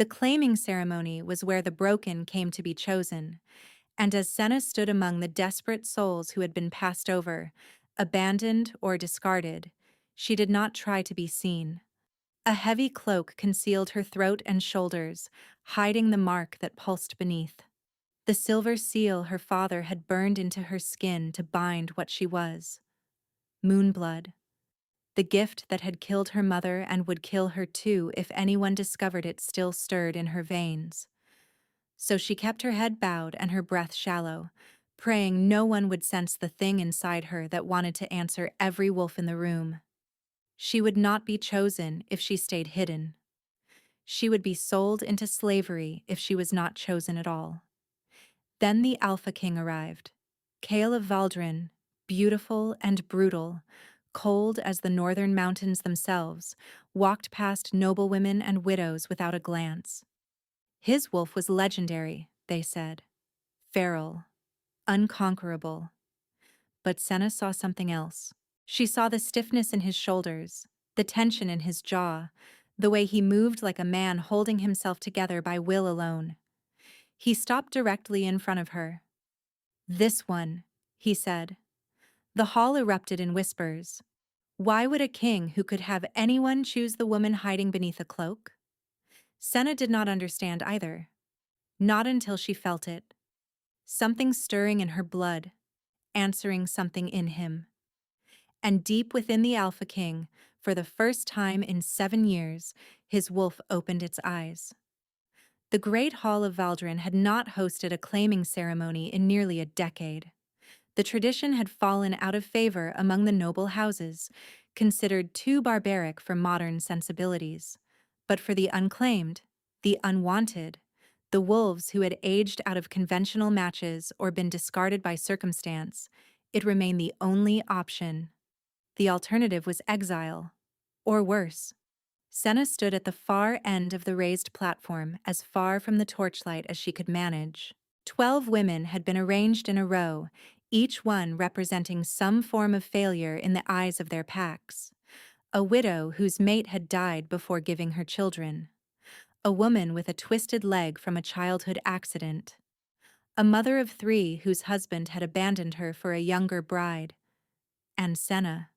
The claiming ceremony was where the broken came to be chosen, and as Senna stood among the desperate souls who had been passed over, abandoned or discarded, she did not try to be seen. A heavy cloak concealed her throat and shoulders, hiding the mark that pulsed beneath. The silver seal her father had burned into her skin to bind what she was. Moonblood. The gift that had killed her mother and would kill her too if anyone discovered it still stirred in her veins. So she kept her head bowed and her breath shallow, praying no one would sense the thing inside her that wanted to answer every wolf in the room. She would not be chosen if she stayed hidden. She would be sold into slavery if she was not chosen at all. Then the Alpha King arrived. Kale of Valdrin, beautiful and brutal, cold as the northern mountains themselves, walked past noblewomen and widows without a glance. His wolf was legendary, they said. Feral, unconquerable. But Senna saw something else. She saw the stiffness in his shoulders, the tension in his jaw, the way he moved like a man holding himself together by will alone. He stopped directly in front of her. "This one," he said. The hall erupted in whispers. Why would a king who could have anyone choose the woman hiding beneath a cloak? Senna did not understand either. Not until she felt it. Something stirring in her blood, answering something in him. And deep within the Alpha King, for the first time in 7 years, his wolf opened its eyes. The Great Hall of Valdrin had not hosted a claiming ceremony in nearly a decade. The tradition had fallen out of favor among the noble houses, considered too barbaric for modern sensibilities. But for the unclaimed, the unwanted, the wolves who had aged out of conventional matches or been discarded by circumstance, it remained the only option. The alternative was exile, or worse. Senna stood at the far end of the raised platform, as far from the torchlight as she could manage. 12 women had been arranged in a row, each one representing some form of failure in the eyes of their packs. A widow whose mate had died before giving her children. A woman with a twisted leg from a childhood accident. A mother of 3 whose husband had abandoned her for a younger bride. And Senna.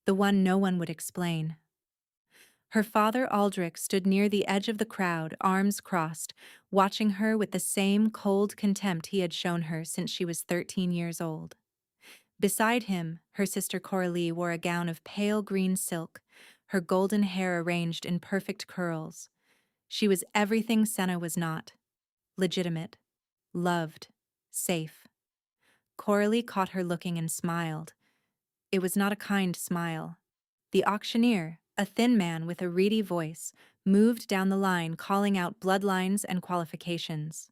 The one no one would explain. Her father Aldrich stood near the edge of the crowd, arms crossed, watching her with the same cold contempt he had shown her since she was 13 years old. Beside him, her sister Coralie wore a gown of pale green silk, her golden hair arranged in perfect curls. She was everything Senna was not. Legitimate. Loved. Safe. Coralie caught her looking and smiled. It was not a kind smile. The auctioneer, a thin man with a reedy voice, moved down the line calling out bloodlines and qualifications.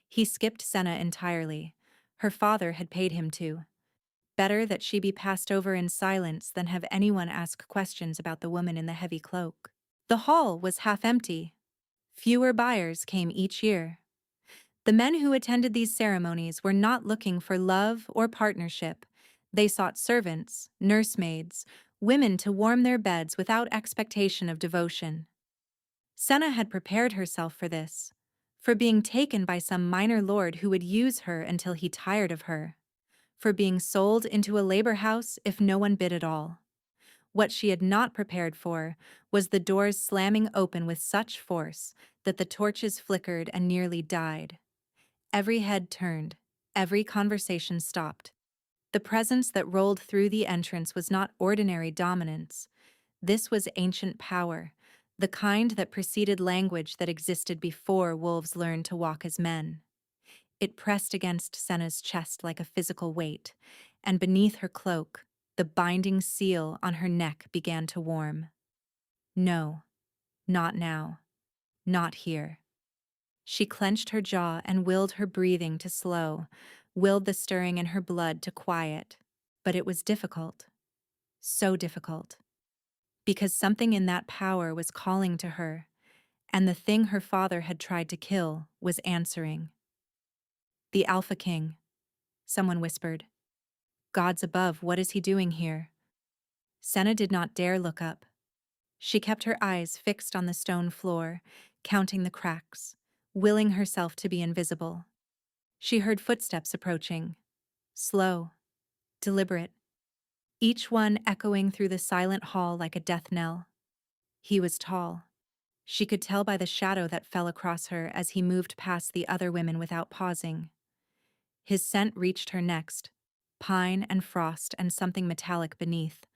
He skipped Senna entirely. Her father had paid him to. Better that she be passed over in silence than have anyone ask questions about the woman in the heavy cloak. The hall was half empty. Fewer buyers came each year. The men who attended these ceremonies were not looking for love or partnership. They sought servants, nursemaids, women to warm their beds without expectation of devotion. Senna had prepared herself for this, for being taken by some minor lord who would use her until he tired of her, for being sold into a labor house if no one bid at all. What she had not prepared for was the doors slamming open with such force that the torches flickered and nearly died. Every head turned, every conversation stopped. The presence that rolled through the entrance was not ordinary dominance. This was ancient power, the kind that preceded language that existed before wolves learned to walk as men. It pressed against Senna's chest like a physical weight, and beneath her cloak, the binding seal on her neck began to warm. No, not now. Not here. She clenched her jaw and willed her breathing to slow, willed the stirring in her blood to quiet. But it was difficult. So difficult. Because something in that power was calling to her, and the thing her father had tried to kill was answering. "The Alpha King," someone whispered. "Gods above, what is he doing here?" Senna did not dare look up. She kept her eyes fixed on the stone floor, counting the cracks, willing herself to be invisible. She heard footsteps approaching, slow, deliberate, each one echoing through the silent hall like a death knell. He was tall. She could tell by the shadow that fell across her as he moved past the other women without pausing. His scent reached her next, pine and frost and something metallic beneath,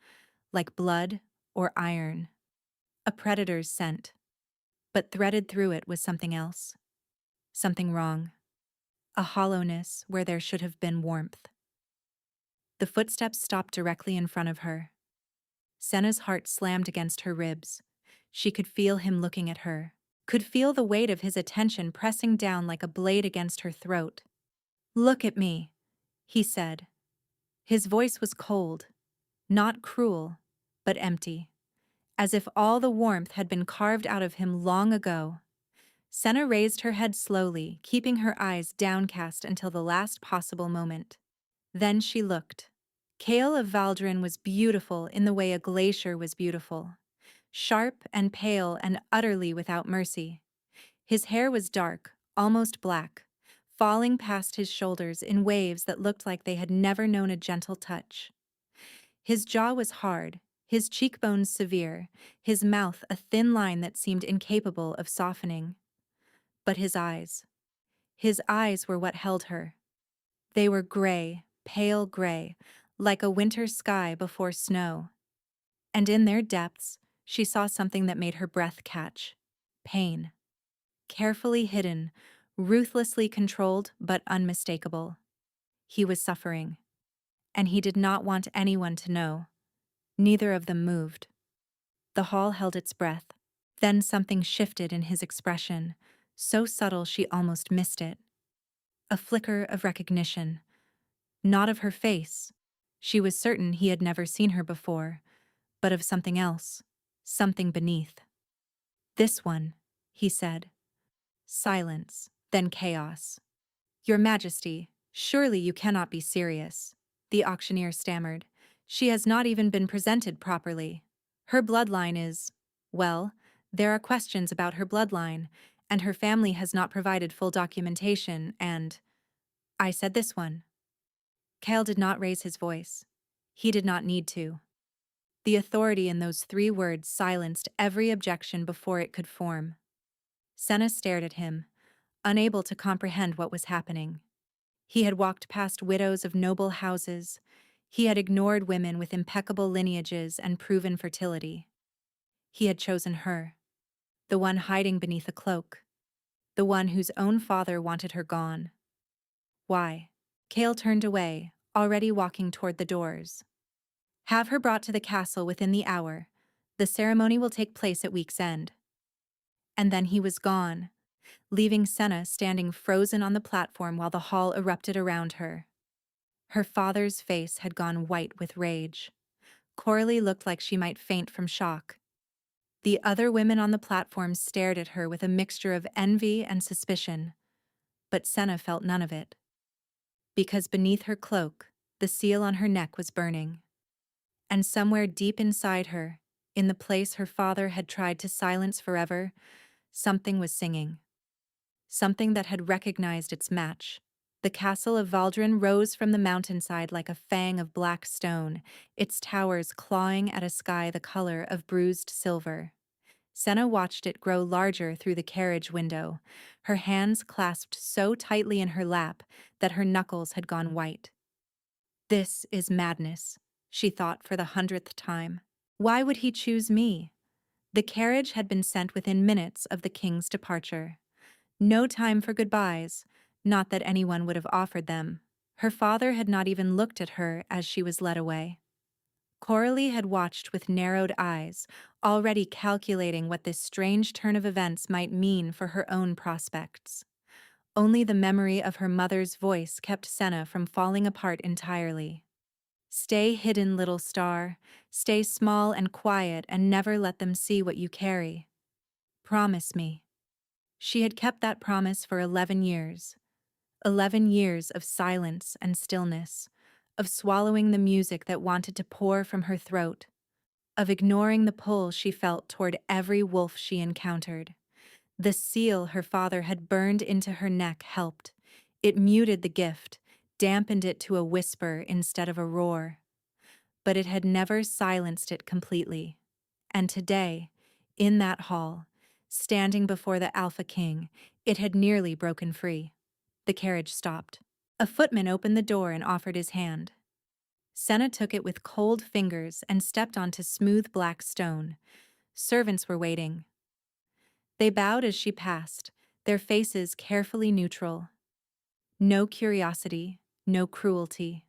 like blood or iron. A predator's scent. But threaded through it was something else. Something wrong. A hollowness where there should have been warmth. The footsteps stopped directly in front of her. Senna's heart slammed against her ribs. She could feel him looking at her, could feel the weight of his attention pressing down like a blade against her throat. "Look at me," he said. His voice was cold, not cruel, but empty, as if all the warmth had been carved out of him long ago. Senna raised her head slowly, keeping her eyes downcast until the last possible moment. Then she looked. Cale of Valdrin was beautiful in the way a glacier was beautiful. Sharp and pale and utterly without mercy. His hair was dark, almost black, falling past his shoulders in waves that looked like they had never known a gentle touch. His jaw was hard, his cheekbones severe, his mouth a thin line that seemed incapable of softening. But his eyes were what held her. They were gray, pale gray, like a winter sky before snow. And in their depths, she saw something that made her breath catch. Pain. Carefully hidden, ruthlessly controlled, but unmistakable. He was suffering. And he did not want anyone to know. Neither of them moved. The hall held its breath. Then something shifted in his expression, so subtle she almost missed it. A flicker of recognition. Not of her face. She was certain he had never seen her before, but of something else, something beneath. "This one," he said. Silence, then chaos. "Your Majesty, surely you cannot be serious," the auctioneer stammered. "She has not even been presented properly. Her bloodline is, well, there are questions about her bloodline, and her family has not provided full documentation, and—" "I said this one." Cale did not raise his voice. He did not need to. The authority in those 3 words silenced every objection before it could form. Senna stared at him, unable to comprehend what was happening. He had walked past widows of noble houses. He had ignored women with impeccable lineages and proven fertility. He had chosen her, the one hiding beneath a cloak, the one whose own father wanted her gone. Why? Cale turned away, already walking toward the doors. "Have her brought to the castle within the hour. The ceremony will take place at week's end." And then he was gone, leaving Senna standing frozen on the platform while the hall erupted around her. Her father's face had gone white with rage. Coralie looked like she might faint from shock. The other women on the platform stared at her with a mixture of envy and suspicion, but Senna felt none of it. Because beneath her cloak, the seal on her neck was burning. And somewhere deep inside her, in the place her father had tried to silence forever, something was singing. Something that had recognized its match. The castle of Valdrin rose from the mountainside like a fang of black stone, its towers clawing at a sky the color of bruised silver. Senna watched it grow larger through the carriage window, her hands clasped so tightly in her lap that her knuckles had gone white. "This is madness," she thought for the 100th time. Why would he choose me? The carriage had been sent within minutes of the king's departure. No time for goodbyes, not that anyone would have offered them. Her father had not even looked at her as she was led away. Coralie had watched with narrowed eyes, already calculating what this strange turn of events might mean for her own prospects. Only the memory of her mother's voice kept Senna from falling apart entirely. "Stay hidden, little star. Stay small and quiet and never let them see what you carry. Promise me." She had kept that promise for 11 years. 11 years of silence and stillness, of swallowing the music that wanted to pour from her throat, of ignoring the pull she felt toward every wolf she encountered. The seal her father had burned into her neck helped. It muted the gift, dampened it to a whisper instead of a roar. But it had never silenced it completely. And today, in that hall, standing before the Alpha King, it had nearly broken free. The carriage stopped. A footman opened the door and offered his hand. Senna took it with cold fingers and stepped onto smooth black stone. Servants were waiting. They bowed as she passed, their faces carefully neutral. No curiosity, no cruelty.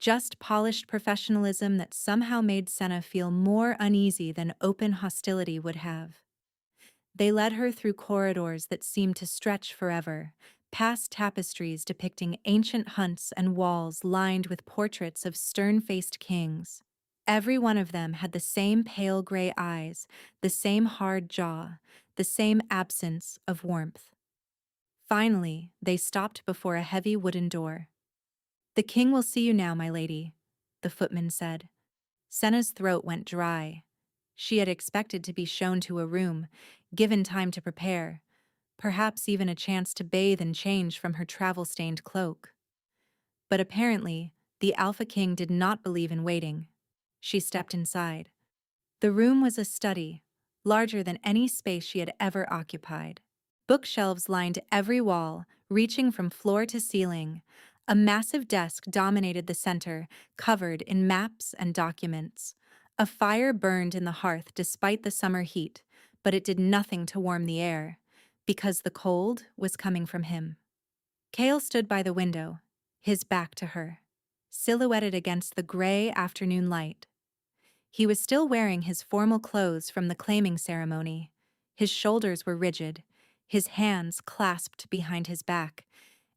Just polished professionalism that somehow made Senna feel more uneasy than open hostility would have. They led her through corridors that seemed to stretch forever, past tapestries depicting ancient hunts and walls lined with portraits of stern-faced kings. Every one of them had the same pale gray eyes, the same hard jaw, the same absence of warmth. Finally, they stopped before a heavy wooden door. "The king will see you now, my lady," the footman said. Senna's throat went dry. She had expected to be shown to a room, given time to prepare, perhaps even a chance to bathe and change from her travel-stained cloak. But apparently, the Alpha King did not believe in waiting. She stepped inside. The room was a study, larger than any space she had ever occupied. Bookshelves lined every wall, reaching from floor to ceiling. A massive desk dominated the center, covered in maps and documents. A fire burned in the hearth despite the summer heat, but it did nothing to warm the air, because the cold was coming from him. Cale stood by the window, his back to her, silhouetted against the gray afternoon light. He was still wearing his formal clothes from the claiming ceremony. His shoulders were rigid, his hands clasped behind his back,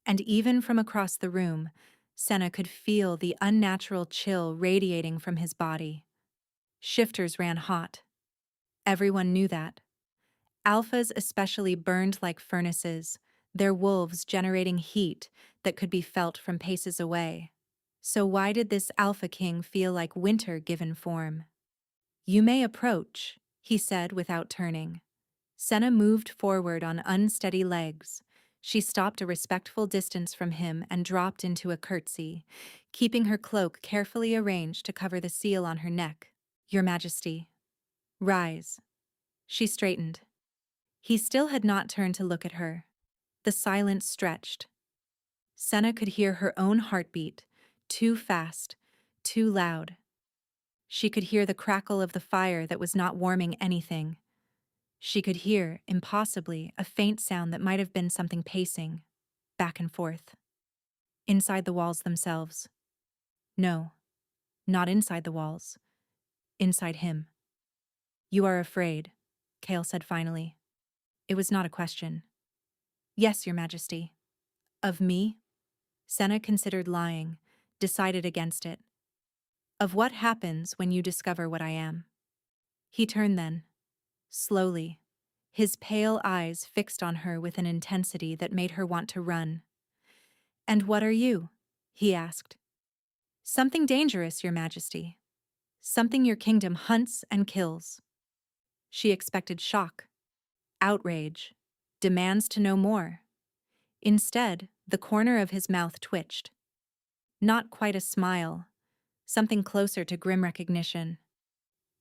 and even from across the room, Senna could feel the unnatural chill radiating from his body. Shifters ran hot. Everyone knew that. Alphas especially burned like furnaces, their wolves generating heat that could be felt from paces away. So why did this Alpha King feel like winter given form? "You may approach," he said without turning. Senna moved forward on unsteady legs. She stopped a respectful distance from him and dropped into a curtsy, keeping her cloak carefully arranged to cover the seal on her neck. "Your Majesty." "Rise." She straightened. He still had not turned to look at her. The silence stretched. Senna could hear her own heartbeat, too fast, too loud. She could hear the crackle of the fire that was not warming anything. She could hear, impossibly, a faint sound that might have been something pacing, back and forth. Inside the walls themselves. No, not inside the walls. Inside him. "You are afraid," Cale said finally. It was not a question. "Yes, Your Majesty." "Of me?" Senna considered lying, decided against it. "Of what happens when you discover what I am." He turned then, slowly, his pale eyes fixed on her with an intensity that made her want to run. "And what are you?" he asked. "Something dangerous, Your Majesty. Something your kingdom hunts and kills." She expected shock, outrage, demands to know more. Instead, the corner of his mouth twitched. Not quite a smile, something closer to grim recognition.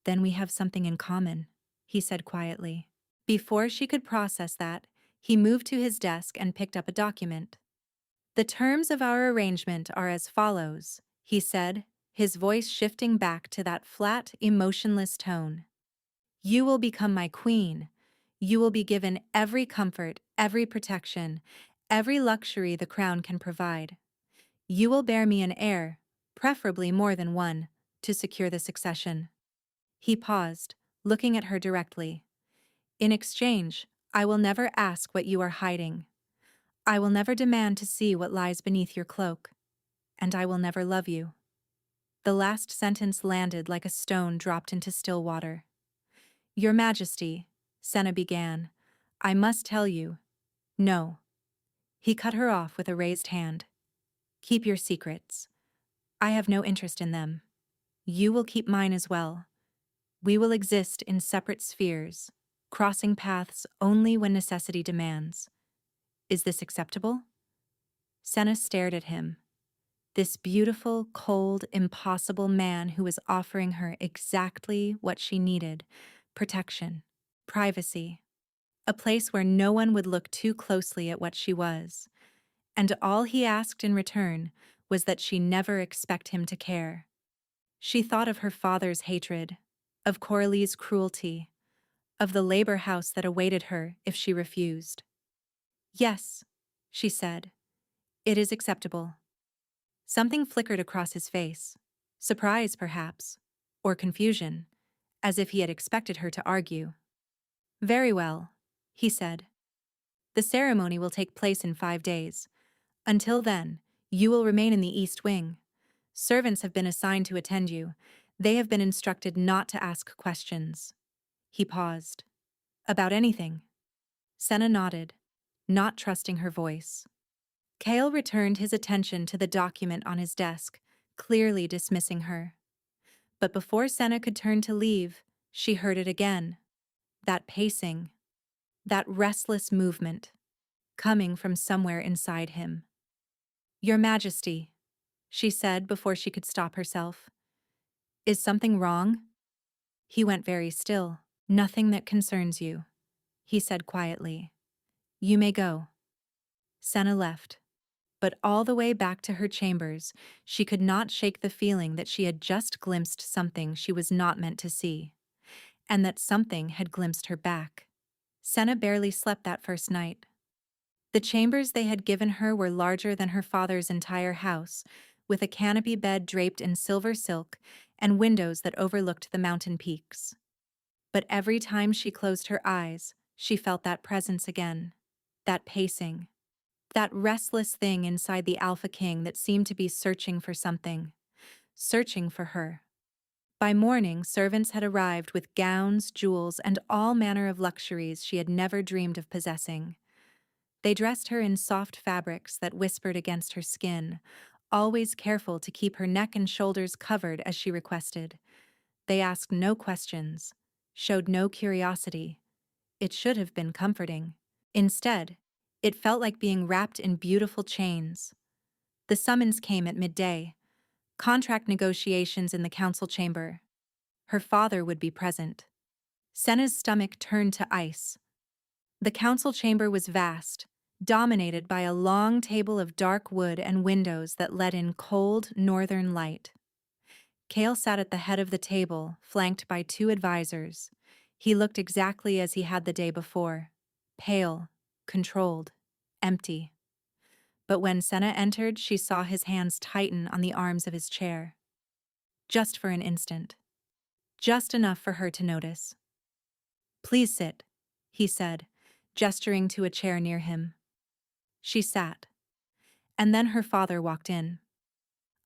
"Then we have something in common," he said quietly. Before she could process that, he moved to his desk and picked up a document. "The terms of our arrangement are as follows," he said, his voice shifting back to that flat, emotionless tone. "You will become my queen. You will be given every comfort, every protection, every luxury the crown can provide. You will bear me an heir, preferably more than one, to secure the succession." He paused, looking at her directly. "In exchange, I will never ask what you are hiding. I will never demand to see what lies beneath your cloak. And I will never love you." The last sentence landed like a stone dropped into still water. "Your Majesty," Senna began, "I must tell you." "No." He cut her off with a raised hand. "Keep your secrets. I have no interest in them. You will keep mine as well. We will exist in separate spheres. crossing paths only when necessity demands. Is this acceptable? Senna stared at him. This beautiful, cold, impossible man who was offering her exactly what she needed: protection, privacy, a place where no one would look too closely at what she was. And all he asked in return was that she never expect him to care. She thought of her father's hatred, of Coralie's cruelty, of the labor house that awaited her if she refused. Yes, she said, it is acceptable. Something flickered across his face. Surprise, perhaps, or confusion, as if he had expected her to argue. Very well, he said. The ceremony will take place in 5 days. Until then, you will remain in the East Wing. Servants have been assigned to attend you. They have been instructed not to ask questions. He paused. About anything? Senna nodded, not trusting her voice. Cale returned his attention to the document on his desk, clearly dismissing her. But before Senna could turn to leave, she heard it again. That pacing, that restless movement, coming from somewhere inside him. Your Majesty, she said before she could stop herself. Is something wrong? He went very still. Nothing that concerns you, he said quietly. You may go. Senna left. But all the way back to her chambers, she could not shake the feeling that she had just glimpsed something she was not meant to see, and that something had glimpsed her back. Senna barely slept that first night. The chambers they had given her were larger than her father's entire house, with a canopy bed draped in silver silk and windows that overlooked the mountain peaks. But every time she closed her eyes, she felt that presence again, that pacing. That restless thing inside the Alpha King that seemed to be searching for something. Searching for her. By morning, servants had arrived with gowns, jewels, and all manner of luxuries she had never dreamed of possessing. They dressed her in soft fabrics that whispered against her skin, always careful to keep her neck and shoulders covered as she requested. They asked no questions, showed no curiosity. It should have been comforting. Instead, it felt like being wrapped in beautiful chains. The summons came at midday. Contract negotiations in the council chamber. Her father would be present. Senna's stomach turned to ice. The council chamber was vast, dominated by a long table of dark wood and windows that let in cold, northern light. Cale sat at the head of the table, flanked by 2 advisors. He looked exactly as he had the day before. Pale, controlled, empty. But when Senna entered, she saw his hands tighten on the arms of his chair. Just for an instant. Just enough for her to notice. Please sit, he said, gesturing to a chair near him. She sat. And then her father walked in.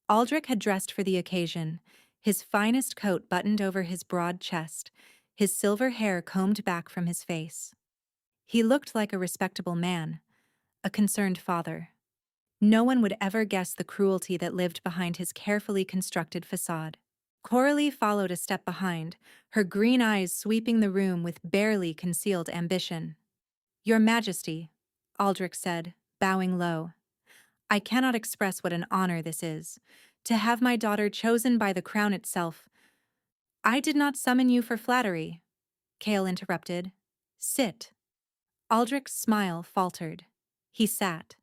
Aldrich had dressed for the occasion, his finest coat buttoned over his broad chest, his silver hair combed back from his face. He looked like a respectable man, a concerned father. No one would ever guess the cruelty that lived behind his carefully constructed facade. Coralie followed a step behind, her green eyes sweeping the room with barely concealed ambition. Your Majesty, Aldrich said, bowing low. I cannot express what an honor this is. To have my daughter chosen by the crown itself. I did not summon you for flattery, Cale interrupted. Sit. Aldrich's smile faltered. He sat.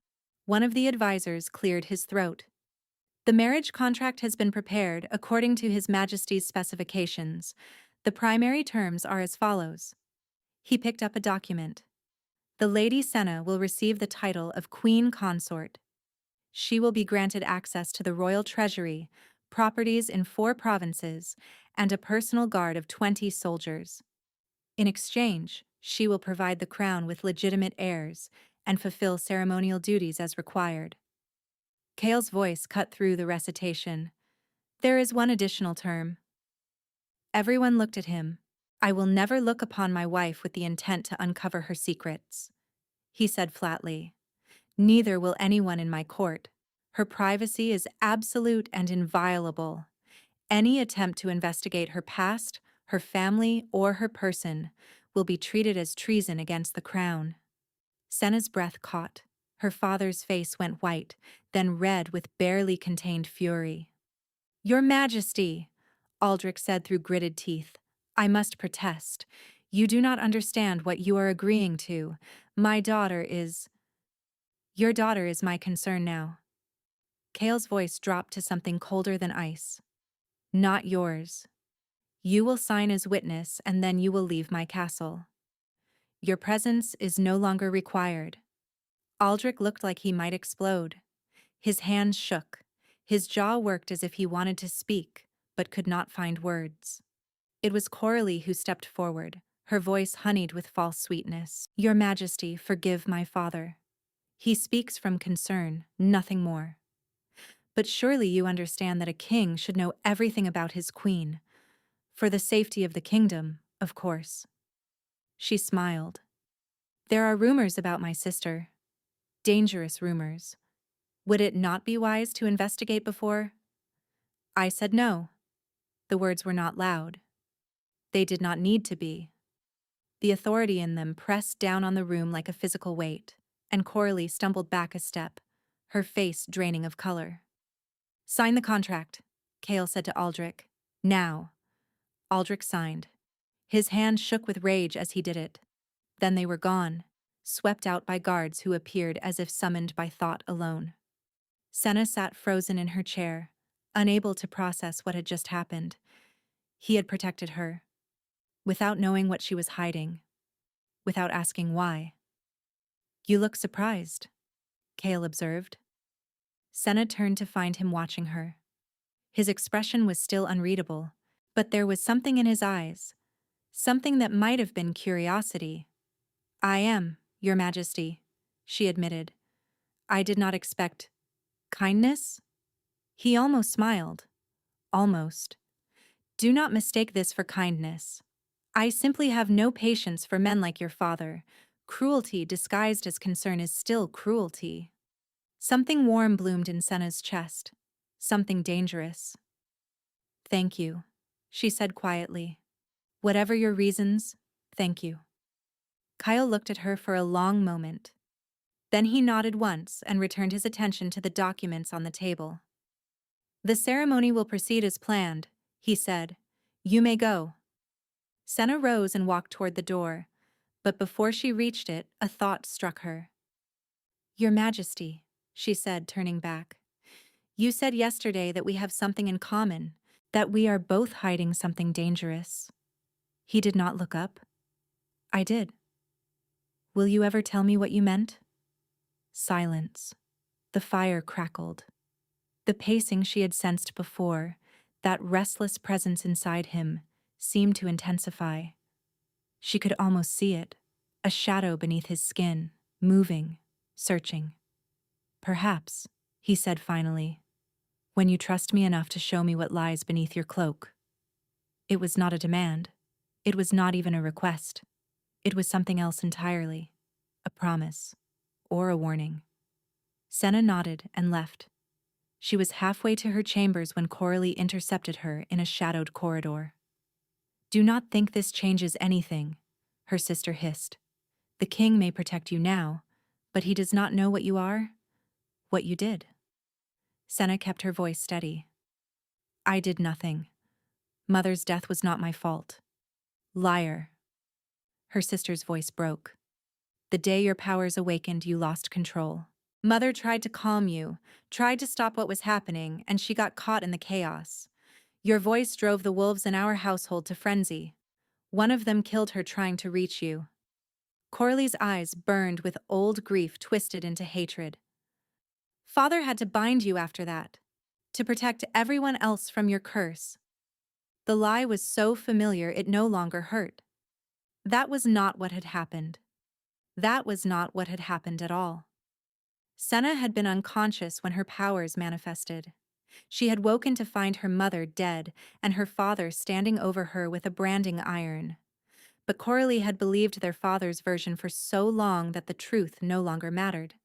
One of the advisors cleared his throat. The marriage contract has been prepared according to His Majesty's specifications. The primary terms are as follows. He picked up a document. The Lady Senna will receive the title of Queen Consort. She will be granted access to the royal treasury, properties in 4 provinces, and a personal guard of 20 soldiers. In exchange, she will provide the crown with legitimate heirs and fulfill ceremonial duties as required. Cale's voice cut through the recitation. There is one additional term. Everyone looked at him. I will never look upon my wife with the intent to uncover her secrets, he said flatly. Neither will anyone in my court. Her privacy is absolute and inviolable. Any attempt to investigate her past, her family, or her person will be treated as treason against the crown. Senna's breath caught. Her father's face went white, then red with barely contained fury. "Your Majesty," Aldrich said through gritted teeth, "I must protest. You do not understand what you are agreeing to. My daughter is... Your daughter is my concern now." Cale's voice dropped to something colder than ice. "Not yours. You will sign as witness and then you will leave my castle. Your presence is no longer required." Aldrich looked like he might explode. His hands shook. His jaw worked as if he wanted to speak, but could not find words. It was Coralie who stepped forward, her voice honeyed with false sweetness. "Your Majesty, forgive my father. He speaks from concern, nothing more. But surely you understand that a king should know everything about his queen. For the safety of the kingdom, of course." She smiled. "There are rumors about my sister. Dangerous rumors. Would it not be wise to investigate before?" I said no. The words were not loud. They did not need to be. The authority in them pressed down on the room like a physical weight, and Coralie stumbled back a step, her face draining of color. "Sign the contract," Cale said to Aldrich. "Now." Aldrich signed. His hand shook with rage as he did it. Then they were gone, swept out by guards who appeared as if summoned by thought alone. Senna sat frozen in her chair, unable to process what had just happened. He had protected her, without knowing what she was hiding, without asking why. "You look surprised," Cale observed. Senna turned to find him watching her. His expression was still unreadable, but there was something in his eyes, something that might have been curiosity. "I am, Your Majesty," she admitted. "I did not expect... kindness?" He almost smiled. Almost. "Do not mistake this for kindness. I simply have no patience for men like your father. Cruelty disguised as concern is still cruelty." Something warm bloomed in Senna's chest. Something dangerous. "Thank you," she said quietly. "Whatever your reasons, thank you." Kyle looked at her for a long moment. Then he nodded once and returned his attention to the documents on the table. "The ceremony will proceed as planned," he said. "You may go." Senna rose and walked toward the door, but before she reached it, a thought struck her. "Your Majesty," she said, turning back. "You said yesterday that we have something in common, that we are both hiding something dangerous." He did not look up. "I did. Will you ever tell me what you meant?" Silence. The fire crackled. The pacing she had sensed before, that restless presence inside him, seemed to intensify. She could almost see it, a shadow beneath his skin, moving, searching. "Perhaps," he said finally, "when you trust me enough to show me what lies beneath your cloak." It was not a demand. It was not even a request. It was something else entirely. A promise. Or a warning. Senna nodded and left. She was halfway to her chambers when Coralie intercepted her in a shadowed corridor. "Do not think this changes anything," her sister hissed. "The king may protect you now, but he does not know what you are, what you did." Senna kept her voice steady. "I did nothing. Mother's death was not my fault." "Liar." Her sister's voice broke. "The day your powers awakened, you lost control. Mother tried to calm you, tried to stop what was happening, and she got caught in the chaos. Your voice drove the wolves in our household to frenzy. One of them killed her trying to reach you." Coralie's eyes burned with old grief twisted into hatred. "Father had to bind you after that, to protect everyone else from your curse." The lie was so familiar it no longer hurt. That was not what had happened. That was not what had happened at all. Senna had been unconscious when her powers manifested. She had woken to find her mother dead and her father standing over her with a branding iron. But Coralie had believed their father's version for so long that the truth no longer mattered.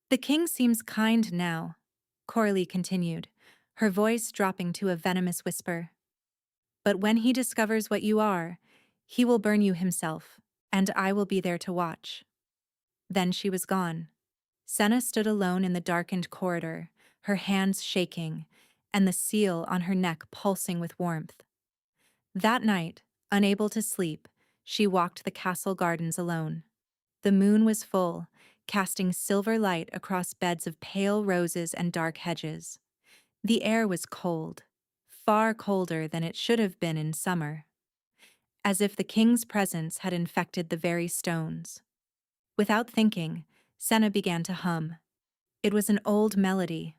"The king seems kind now," Coralie continued, her voice dropping to a venomous whisper. "But when he discovers what you are, He will burn you himself, and I will be there to watch." Then she was gone. Senna stood alone in the darkened corridor, her hands shaking, and the seal on her neck pulsing with warmth. That night, unable to sleep, she walked the castle gardens alone. The moon was full, casting silver light across beds of pale roses and dark hedges. The air was cold, far colder than it should have been in summer, as if the king's presence had infected the very stones. Without thinking, Senna began to hum. It was an old melody,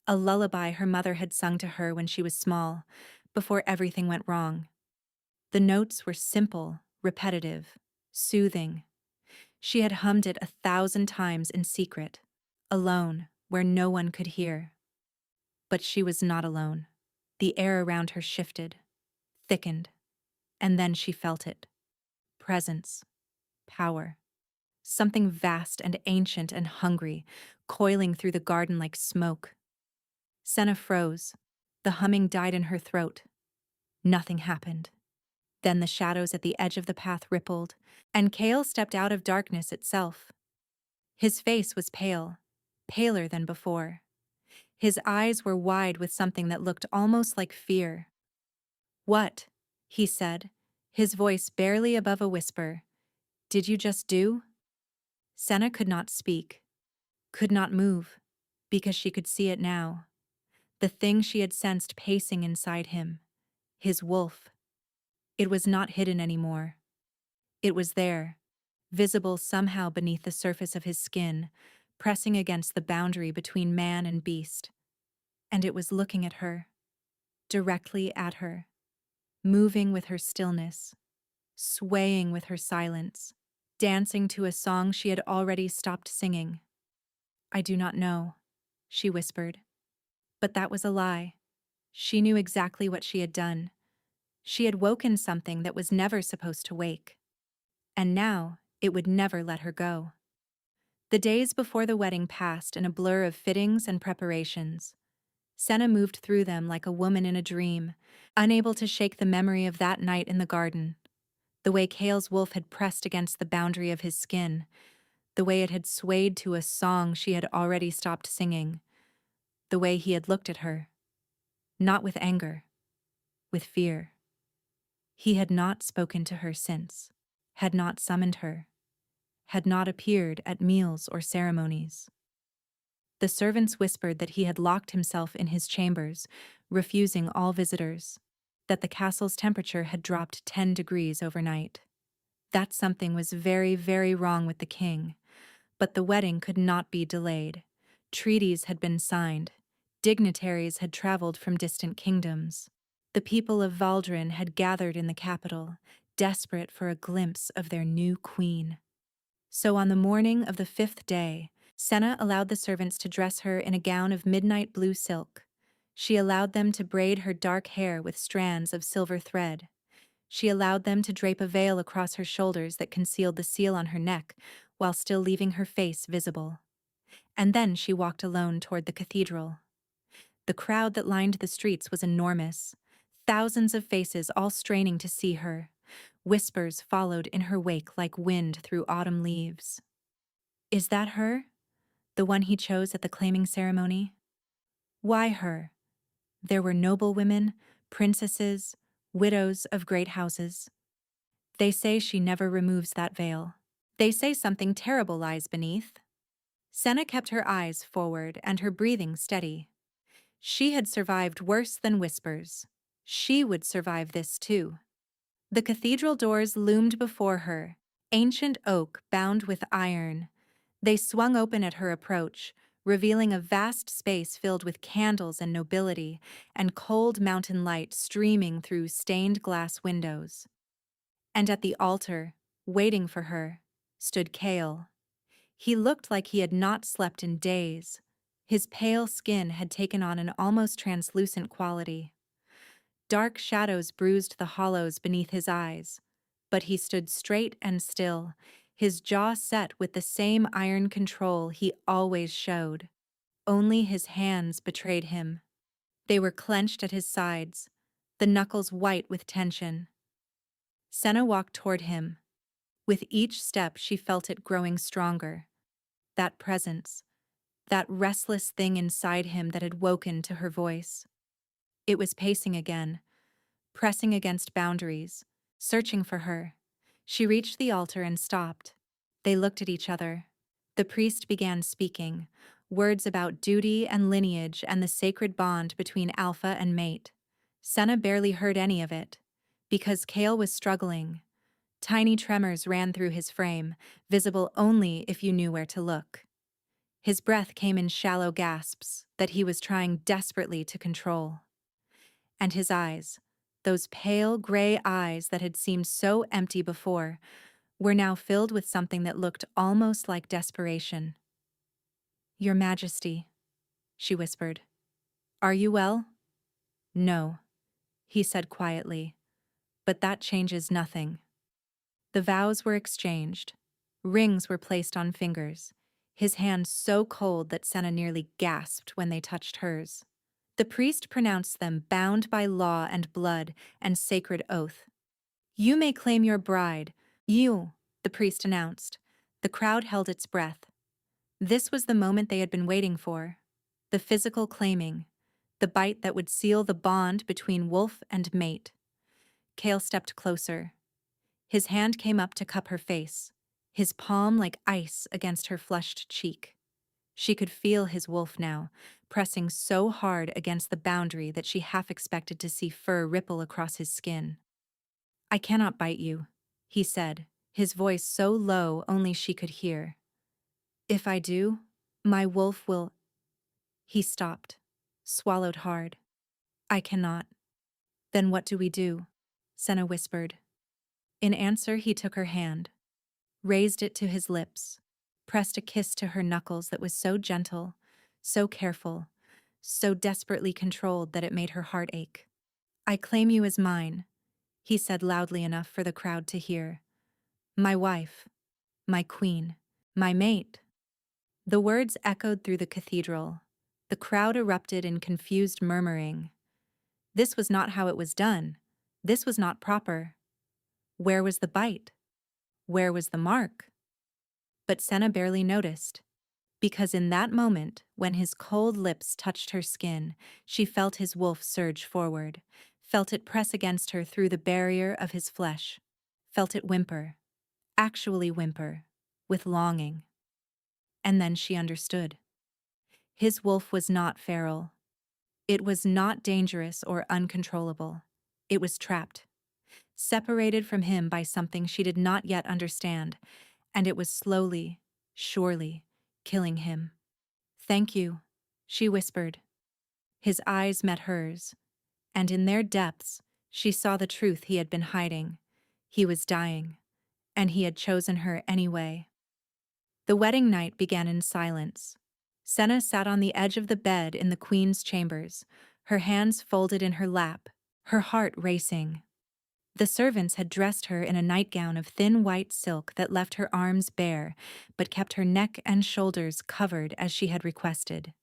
a lullaby her mother had sung to her when she was small, before everything went wrong. The notes were simple, repetitive, soothing. She had hummed it 1,000 times in secret, alone, where no one could hear. But she was not alone. The air around her shifted, thickened, and then she felt it. Presence, power. Something vast and ancient and hungry, coiling through the garden like smoke. Senna froze. The humming died in her throat. Nothing happened. Then the shadows at the edge of the path rippled, and Kale stepped out of darkness itself. His face was pale, paler than before. His eyes were wide with something that looked almost like fear. "What?" he said, his voice barely above a whisper. "Did you just do?" Senna could not speak, could not move, because she could see it now. The thing she had sensed pacing inside him, his wolf. It was not hidden anymore. It was there, visible somehow beneath the surface of his skin, pressing against the boundary between man and beast. And it was looking at her, directly at her, moving with her stillness, swaying with her silence, dancing to a song she had already stopped singing. "I do not know," she whispered. But that was a lie. She knew exactly what she had done. She had woken something that was never supposed to wake. And now, it would never let her go. The days before the wedding passed in a blur of fittings and preparations. Senna moved through them like a woman in a dream, unable to shake the memory of that night in the garden. The way Kale's wolf had pressed against the boundary of his skin, the way it had swayed to a song she had already stopped singing, the way he had looked at her. Not with anger, with fear. He had not spoken to her since, had not summoned her, had not appeared at meals or ceremonies. The servants whispered that he had locked himself in his chambers, refusing all visitors, that the castle's temperature had dropped 10 degrees overnight. That something was very, very wrong with the king, but the wedding could not be delayed. Treaties had been signed. Dignitaries had traveled from distant kingdoms. The people of Valdrin had gathered in the capital, desperate for a glimpse of their new queen. So on the morning of the 5th day, Senna allowed the servants to dress her in a gown of midnight blue silk. She allowed them to braid her dark hair with strands of silver thread. She allowed them to drape a veil across her shoulders that concealed the seal on her neck, while still leaving her face visible. And then she walked alone toward the cathedral. The crowd that lined the streets was enormous, thousands of faces all straining to see her. Whispers followed in her wake like wind through autumn leaves. "Is that her? The one he chose at the claiming ceremony? Why her? There were noblewomen, princesses, widows of great houses. They say she never removes that veil. They say something terrible lies beneath." Senna kept her eyes forward and her breathing steady. She had survived worse than whispers. She would survive this too. The cathedral doors loomed before her, ancient oak bound with iron. They swung open at her approach, revealing a vast space filled with candles and nobility, and cold mountain light streaming through stained glass windows. And at the altar, waiting for her, stood Kale. He looked like he had not slept in days. His pale skin had taken on an almost translucent quality. Dark shadows bruised the hollows beneath his eyes, but he stood straight and still, his jaw set with the same iron control he always showed. Only his hands betrayed him. They were clenched at his sides, the knuckles white with tension. Senna walked toward him. With each step, she felt it growing stronger. That presence, that restless thing inside him that had woken to her voice. It was pacing again, pressing against boundaries, searching for her. She reached the altar and stopped. They looked at each other. The priest began speaking, words about duty and lineage and the sacred bond between alpha and mate. Senna barely heard any of it, because Kale was struggling. Tiny tremors ran through his frame, visible only if you knew where to look. His breath came in shallow gasps that he was trying desperately to control. And his eyes, those pale gray eyes that had seemed so empty before, were now filled with something that looked almost like desperation. "Your Majesty," she whispered. "Are you well?" "No," he said quietly, "but that changes nothing." The vows were exchanged. Rings were placed on fingers, his hands so cold that Senna nearly gasped when they touched hers. The priest pronounced them bound by law and blood and sacred oath. "You may claim your bride, you," the priest announced. The crowd held its breath. This was the moment they had been waiting for. The physical claiming, the bite that would seal the bond between wolf and mate. Kale stepped closer. His hand came up to cup her face, his palm like ice against her flushed cheek. She could feel his wolf now, pressing so hard against the boundary that she half expected to see fur ripple across his skin. "I cannot bite you," he said, his voice so low only she could hear. "If I do, my wolf will—" He stopped, swallowed hard. "I cannot." "Then what do we do?" Senna whispered. In answer, he took her hand, raised it to his lips, pressed a kiss to her knuckles that was so gentle, so careful, so desperately controlled that it made her heart ache. "I claim you as mine," he said loudly enough for the crowd to hear. "My wife, my queen, my mate." The words echoed through the cathedral. The crowd erupted in confused murmuring. This was not how it was done. This was not proper. Where was the bite? Where was the mark? But Senna barely noticed, because in that moment, when his cold lips touched her skin, she felt his wolf surge forward, felt it press against her through the barrier of his flesh, felt it whimper, actually whimper, with longing. And then she understood. His wolf was not feral. It was not dangerous or uncontrollable. It was trapped, separated from him by something she did not yet understand, and it was slowly, surely, killing him. "Thank you," she whispered. His eyes met hers, and in their depths, she saw the truth he had been hiding. He was dying, and he had chosen her anyway. The wedding night began in silence. Senna sat on the edge of the bed in the queen's chambers, her hands folded in her lap, her heart racing. The servants had dressed her in a nightgown of thin white silk that left her arms bare, but kept her neck and shoulders covered as she had requested.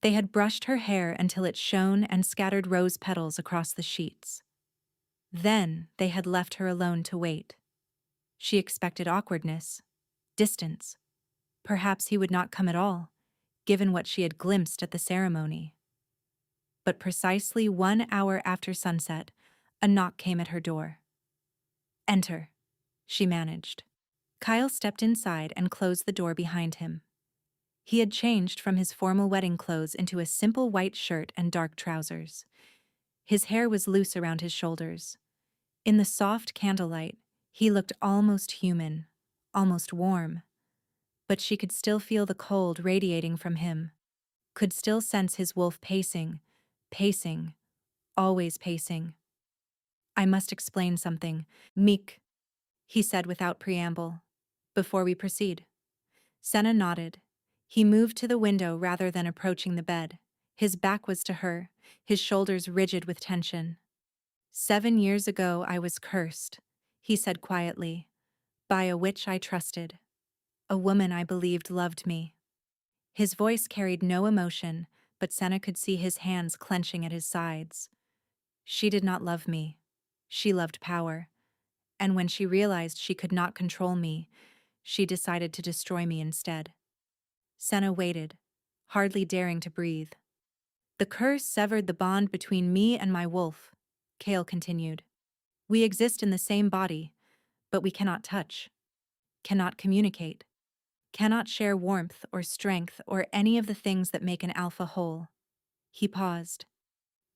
They had brushed her hair until it shone and scattered rose petals across the sheets. Then they had left her alone to wait. She expected awkwardness, distance. Perhaps he would not come at all, given what she had glimpsed at the ceremony. But precisely 1 hour after sunset, a knock came at her door. "Enter," she managed. Kyle stepped inside and closed the door behind him. He had changed from his formal wedding clothes into a simple white shirt and dark trousers. His hair was loose around his shoulders. In the soft candlelight, he looked almost human, almost warm. But she could still feel the cold radiating from him, could still sense his wolf pacing, pacing, always pacing. "I must explain something, Meek," he said without preamble, "before we proceed." Senna nodded. He moved to the window rather than approaching the bed. His back was to her, his shoulders rigid with tension. "7 years ago I was cursed," he said quietly, "by a witch I trusted, a woman I believed loved me." His voice carried no emotion, but Senna could see his hands clenching at his sides. "She did not love me. She loved power. and when she realized she could not control me, she decided to destroy me instead. Senna waited, hardly daring to breathe. The curse severed the bond between me and my wolf, Kale continued. We exist in the same body, but we cannot touch, cannot communicate, cannot share warmth or strength or any of the things that make an alpha whole. He paused.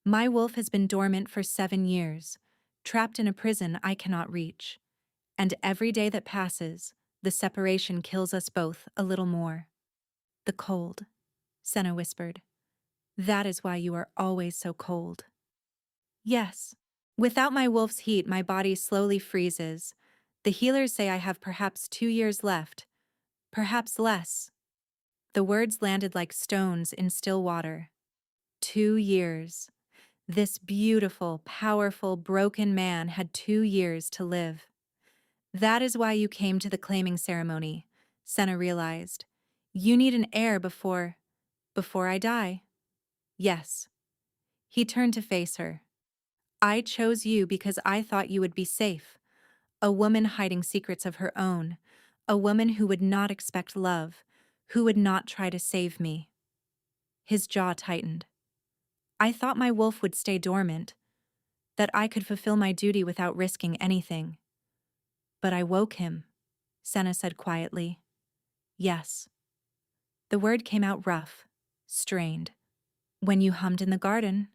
My wolf has been dormant for 7 years, trapped in a prison I cannot reach. And every day that passes, the separation kills us both a little more. The cold, Senna whispered. That is why you are always so cold. Yes. Without my wolf's heat, my body slowly freezes. The healers say I have perhaps 2 years left, perhaps less. The words landed like stones in still water. 2 years. This beautiful, powerful, broken man had 2 years to live. That is why you came to the claiming ceremony, Senna realized. You need an heir before I die. Yes. He turned to face her. I chose you because I thought you would be safe. A woman hiding secrets of her own. A woman who would not expect love, who would not try to save me. His jaw tightened. I thought my wolf would stay dormant, that I could fulfill my duty without risking anything. But I woke him, Senna said quietly. Yes. The word came out rough, strained. When you hummed in the garden,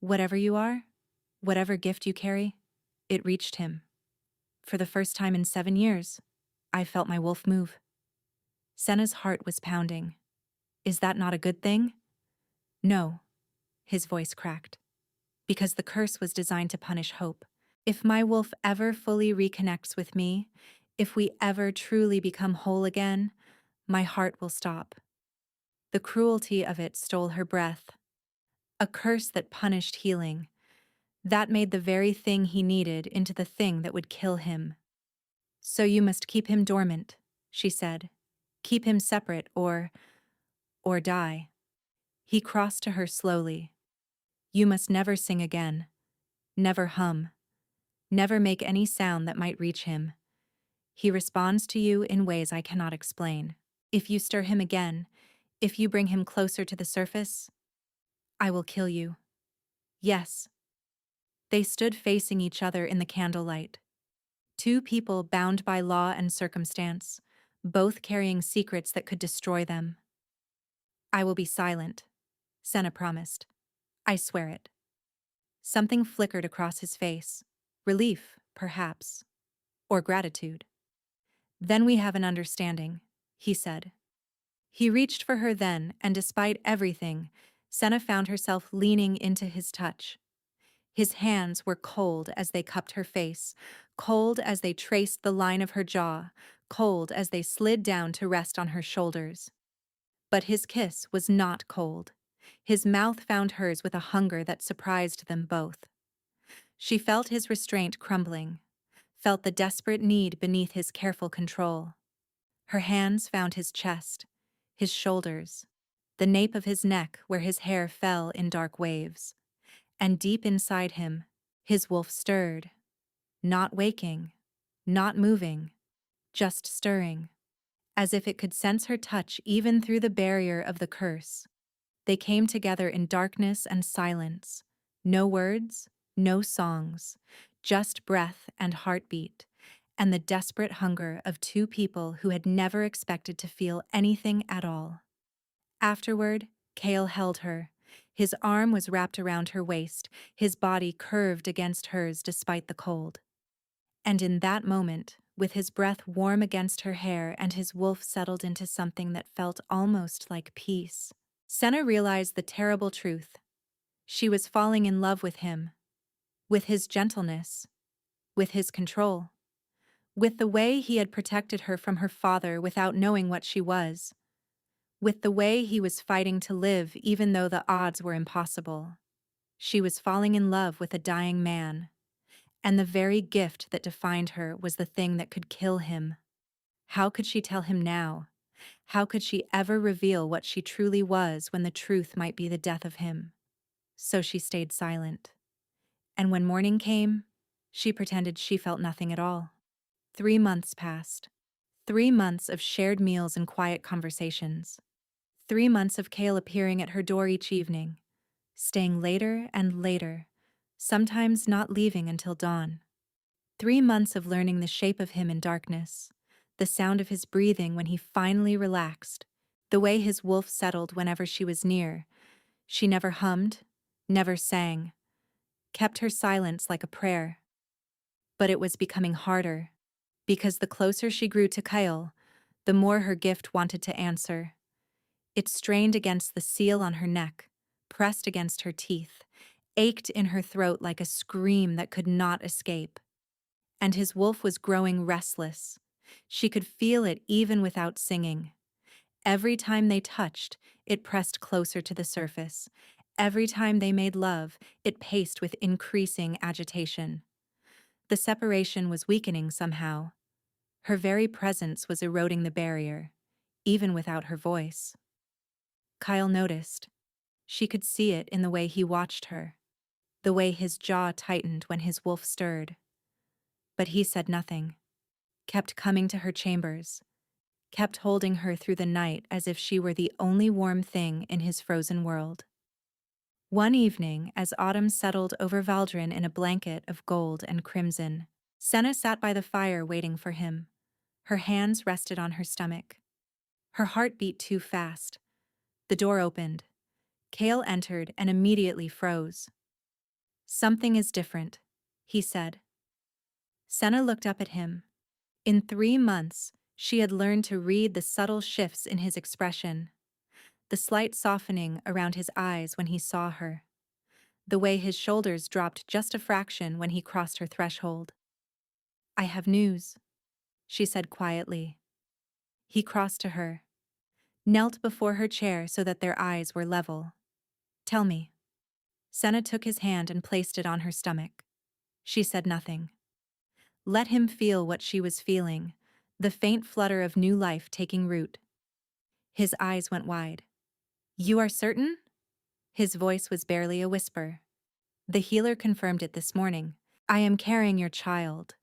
whatever you are, whatever gift you carry, it reached him. For the first time in 7 years, I felt my wolf move. Senna's heart was pounding. Is that not a good thing? No, his voice cracked. Because the curse was designed to punish hope. If my wolf ever fully reconnects with me, if we ever truly become whole again, my heart will stop. The cruelty of it stole her breath. A curse that punished healing. That made the very thing he needed into the thing that would kill him. So you must keep him dormant, she said. Keep him separate or die. He crossed to her slowly. You must never sing again. Never hum. Never make any sound that might reach him. He responds to you in ways I cannot explain. If you stir him again, if you bring him closer to the surface, I will kill you. Yes. They stood facing each other in the candlelight. 2 people bound by law and circumstance, both carrying secrets that could destroy them. I will be silent, Senna promised. I swear it. Something flickered across his face. Relief, perhaps. Or gratitude. Then we have an understanding, he said. He reached for her then, and despite everything, Senna found herself leaning into his touch. His hands were cold as they cupped her face, cold as they traced the line of her jaw, cold as they slid down to rest on her shoulders. But his kiss was not cold. His mouth found hers with a hunger that surprised them both. She felt his restraint crumbling, felt the desperate need beneath his careful control. Her hands found his chest, his shoulders, the nape of his neck where his hair fell in dark waves. And deep inside him, his wolf stirred, not waking, not moving, just stirring, as if it could sense her touch even through the barrier of the curse. They came together in darkness and silence, no words, no songs, just breath and heartbeat, and the desperate hunger of 2 people who had never expected to feel anything at all. Afterward, Kale held her. His arm was wrapped around her waist, his body curved against hers despite the cold. And in that moment, with his breath warm against her hair and his wolf settled into something that felt almost like peace, Senna realized the terrible truth. She was falling in love with him, with his gentleness, with his control, with the way he had protected her from her father without knowing what she was, with the way he was fighting to live even though the odds were impossible. She was falling in love with a dying man, and the very gift that defined her was the thing that could kill him. How could she tell him now? How could she ever reveal what she truly was when the truth might be the death of him? So she stayed silent. And when morning came, She pretended she felt nothing at all. 3 months passed. 3 months of shared meals and quiet conversations. 3 months of Kale appearing at her door each evening, staying later and later, sometimes not leaving until dawn. 3 months of learning the shape of him in darkness, the sound of his breathing when he finally relaxed, the way his wolf settled whenever she was near. She never hummed, never sang, kept her silence like a prayer. But it was becoming harder, because the closer she grew to Kyle, the more her gift wanted to answer. It strained against the seal on her neck, pressed against her teeth, ached in her throat like a scream that could not escape. And his wolf was growing restless. She could feel it even without singing. Every time they touched, it pressed closer to the surface. Every time they made love, it paced with increasing agitation. The separation was weakening somehow. Her very presence was eroding the barrier, even without her voice. Kyle noticed. She could see it in the way he watched her, the way his jaw tightened when his wolf stirred. But he said nothing, kept coming to her chambers, kept holding her through the night as if she were the only warm thing in his frozen world. One evening, as autumn settled over Valdrin in a blanket of gold and crimson, Senna sat by the fire waiting for him. Her hands rested on her stomach. Her heart beat too fast. The door opened. Kale entered and immediately froze. "Something is different," he said. Senna looked up at him. In 3 months, she had learned to read the subtle shifts in his expression, the slight softening around his eyes when he saw her, the way his shoulders dropped just a fraction when he crossed her threshold. "I have news," she said quietly. He crossed to her, knelt before her chair so that their eyes were level. "Tell me." Senna took his hand and placed it on her stomach. She said nothing. Let him feel what she was feeling, the faint flutter of new life taking root. His eyes went wide. "You are certain?" His voice was barely a whisper. "The healer confirmed it this morning. I am carrying your child."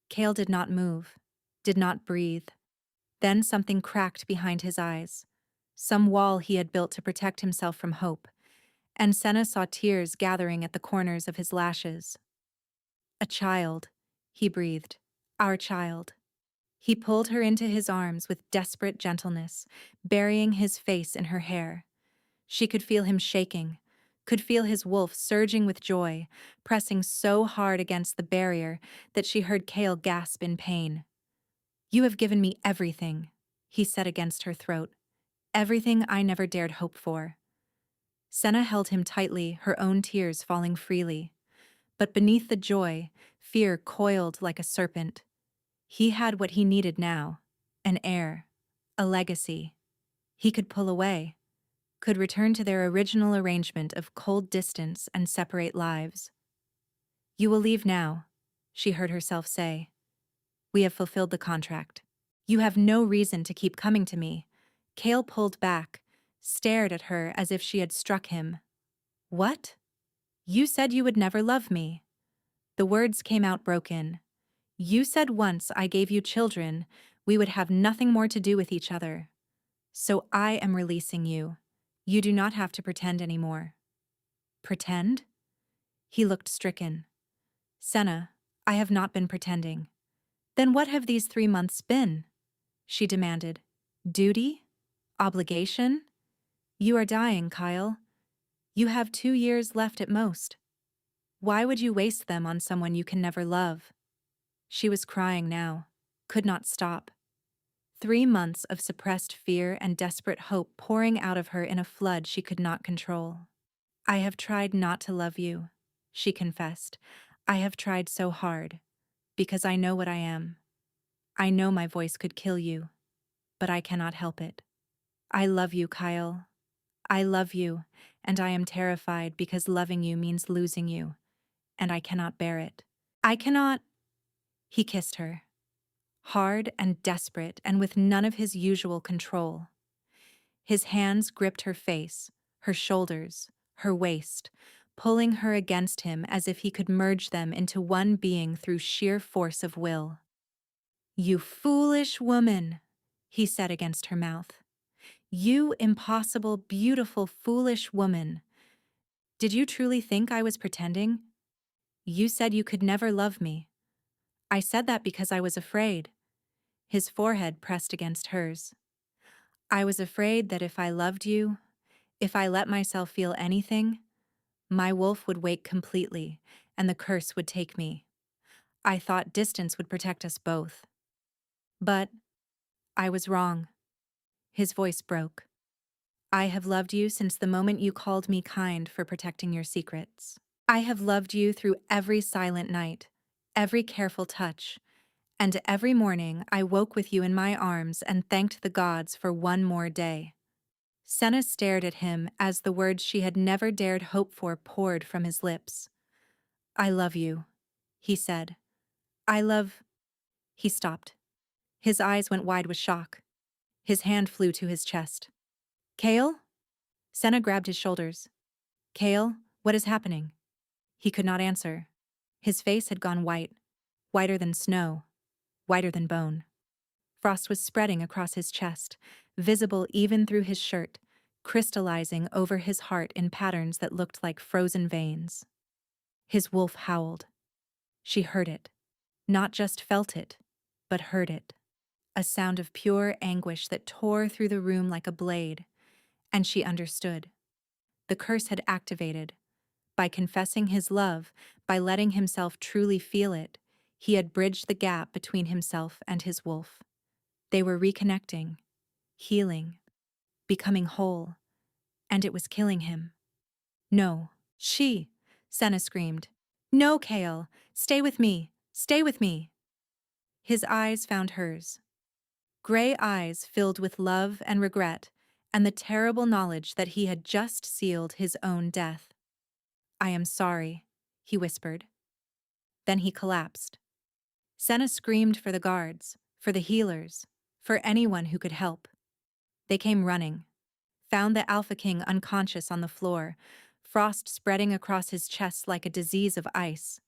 Kale did not move, did not breathe. Then something cracked behind his eyes, some wall he had built to protect himself from hope, and Senna saw tears gathering at the corners of his lashes. "A child," he breathed. "Our child." He pulled her into his arms with desperate gentleness, burying his face in her hair. She could feel him shaking, could feel his wolf surging with joy, pressing so hard against the barrier that she heard Kale gasp in pain. "You have given me everything," he said against her throat. "Everything I never dared hope for." Senna held him tightly, her own tears falling freely. But beneath the joy, fear coiled like a serpent. He had what he needed now, an heir, a legacy. He could pull away, could return to their original arrangement of cold distance and separate lives. "You will leave now," she heard herself say. "We have fulfilled the contract. You have no reason to keep coming to me." Kale pulled back, stared at her as if she had struck him. "What? You said you would never love me." The words came out broken. "You said once I gave you children, we would have nothing more to do with each other. So I am releasing you. You do not have to pretend anymore." "Pretend?" He looked stricken. "Senna, I have not been pretending." "Then what have these 3 months been?" she demanded. "Duty? Obligation? You are dying, Kyle. You have 2 years left at most. Why would you waste them on someone you can never love?" She was crying now, could not stop. 3 months of suppressed fear and desperate hope pouring out of her in a flood she could not control. "I have tried not to love you," she confessed. "I have tried so hard, because I know what I am. I know my voice could kill you, but I cannot help it. I love you, Kyle. I love you, and I am terrified because loving you means losing you, and I cannot bear it. I cannot—" He kissed her, hard and desperate and with none of his usual control. His hands gripped her face, her shoulders, her waist, pulling her against him as if he could merge them into one being through sheer force of will. "You foolish woman," he said against her mouth. "You impossible, beautiful, foolish woman. Did you truly think I was pretending? You said you could never love me. I said that because I was afraid." His forehead pressed against hers. "I was afraid that if I loved you, if I let myself feel anything, my wolf would wake completely, and the curse would take me. I thought distance would protect us both. But I was wrong." His voice broke. "I have loved you since the moment you called me kind for protecting your secrets. I have loved you through every silent night, every careful touch, and every morning I woke with you in my arms and thanked the gods for one more day." Senna stared at him as the words she had never dared hope for poured from his lips. "I love you," he said. "I love—" He stopped. His eyes went wide with shock. His hand flew to his chest. "Kale?" Senna grabbed his shoulders. "Kale, what is happening?" He could not answer. His face had gone white, whiter than snow, whiter than bone. Frost was spreading across his chest, visible even through his shirt, crystallizing over his heart in patterns that looked like frozen veins. His wolf howled. She heard it. Not just felt it, but heard it. A sound of pure anguish that tore through the room like a blade, and she understood. The curse had activated. By confessing his love, by letting himself truly feel it, he had bridged the gap between himself and his wolf. They were reconnecting, healing, becoming whole, and it was killing him. "No, Senna screamed. "No, Kale, stay with me, stay with me." His eyes found hers. Gray eyes filled with love and regret, and the terrible knowledge that he had just sealed his own death. "I am sorry," he whispered. Then he collapsed. Senna screamed for the guards, for the healers, for anyone who could help. They came running, found the Alpha King unconscious on the floor, frost spreading across his chest like a disease of ice.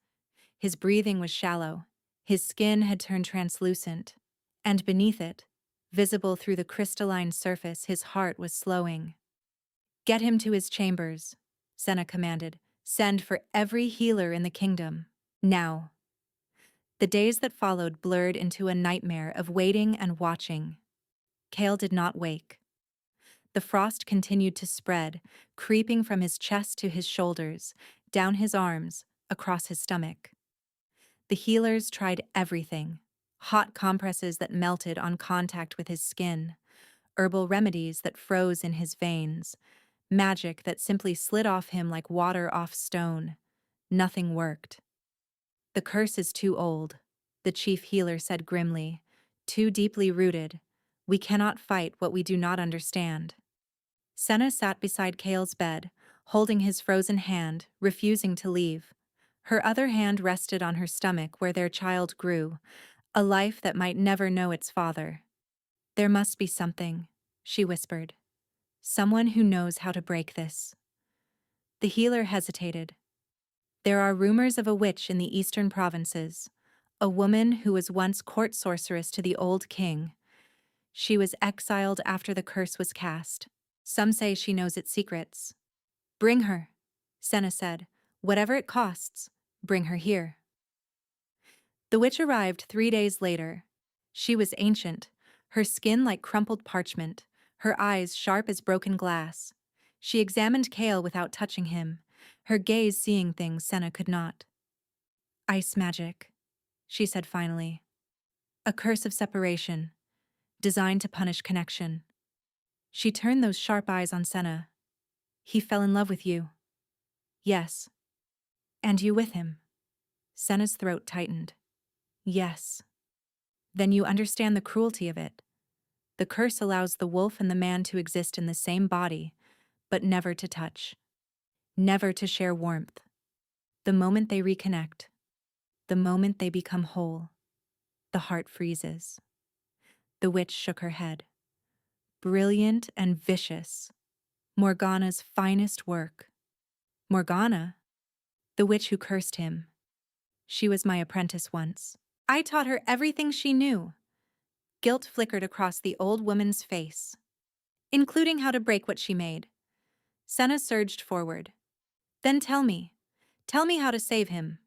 His breathing was shallow, his skin had turned translucent, and beneath it, visible through the crystalline surface, his heart was slowing. "Get him to his chambers," Senna commanded. "Send for every healer in the kingdom. Now." The days that followed blurred into a nightmare of waiting and watching. Kale did not wake. The frost continued to spread, creeping from his chest to his shoulders, down his arms, across his stomach. The healers tried everything: hot compresses that melted on contact with his skin, herbal remedies that froze in his veins, magic that simply slid off him like water off stone. Nothing worked. "The curse is too old," the chief healer said grimly. "Too deeply rooted. We cannot fight what we do not understand." Senna sat beside Kale's bed, holding his frozen hand, refusing to leave. Her other hand rested on her stomach where their child grew, a life that might never know its father. "There must be something," she whispered. "Someone who knows how to break this." The healer hesitated. "There are rumors of a witch in the eastern provinces, a woman who was once court sorceress to the old king. She was exiled after the curse was cast. Some say she knows its secrets." "Bring her," Senna said. "Whatever it costs, bring her here." The witch arrived 3 days later. She was ancient, her skin like crumpled parchment, her eyes sharp as broken glass. She examined Kale without touching him, her gaze seeing things Senna could not. "Ice magic," she said finally. "A curse of separation, designed to punish connection." She turned those sharp eyes on Senna. "He fell in love with you." "Yes." "And you with him?" Senna's throat tightened. "Yes." "Then you understand the cruelty of it. The curse allows the wolf and the man to exist in the same body, but never to touch. Never to share warmth. The moment they reconnect, the moment they become whole, the heart freezes." The witch shook her head. "Brilliant and vicious. Morgana's finest work." "Morgana?" The witch who cursed him. She was my apprentice once. I taught her everything she knew. Guilt flickered across the old woman's face, including how to break what she made. Senna surged forward. Then tell me how to save him.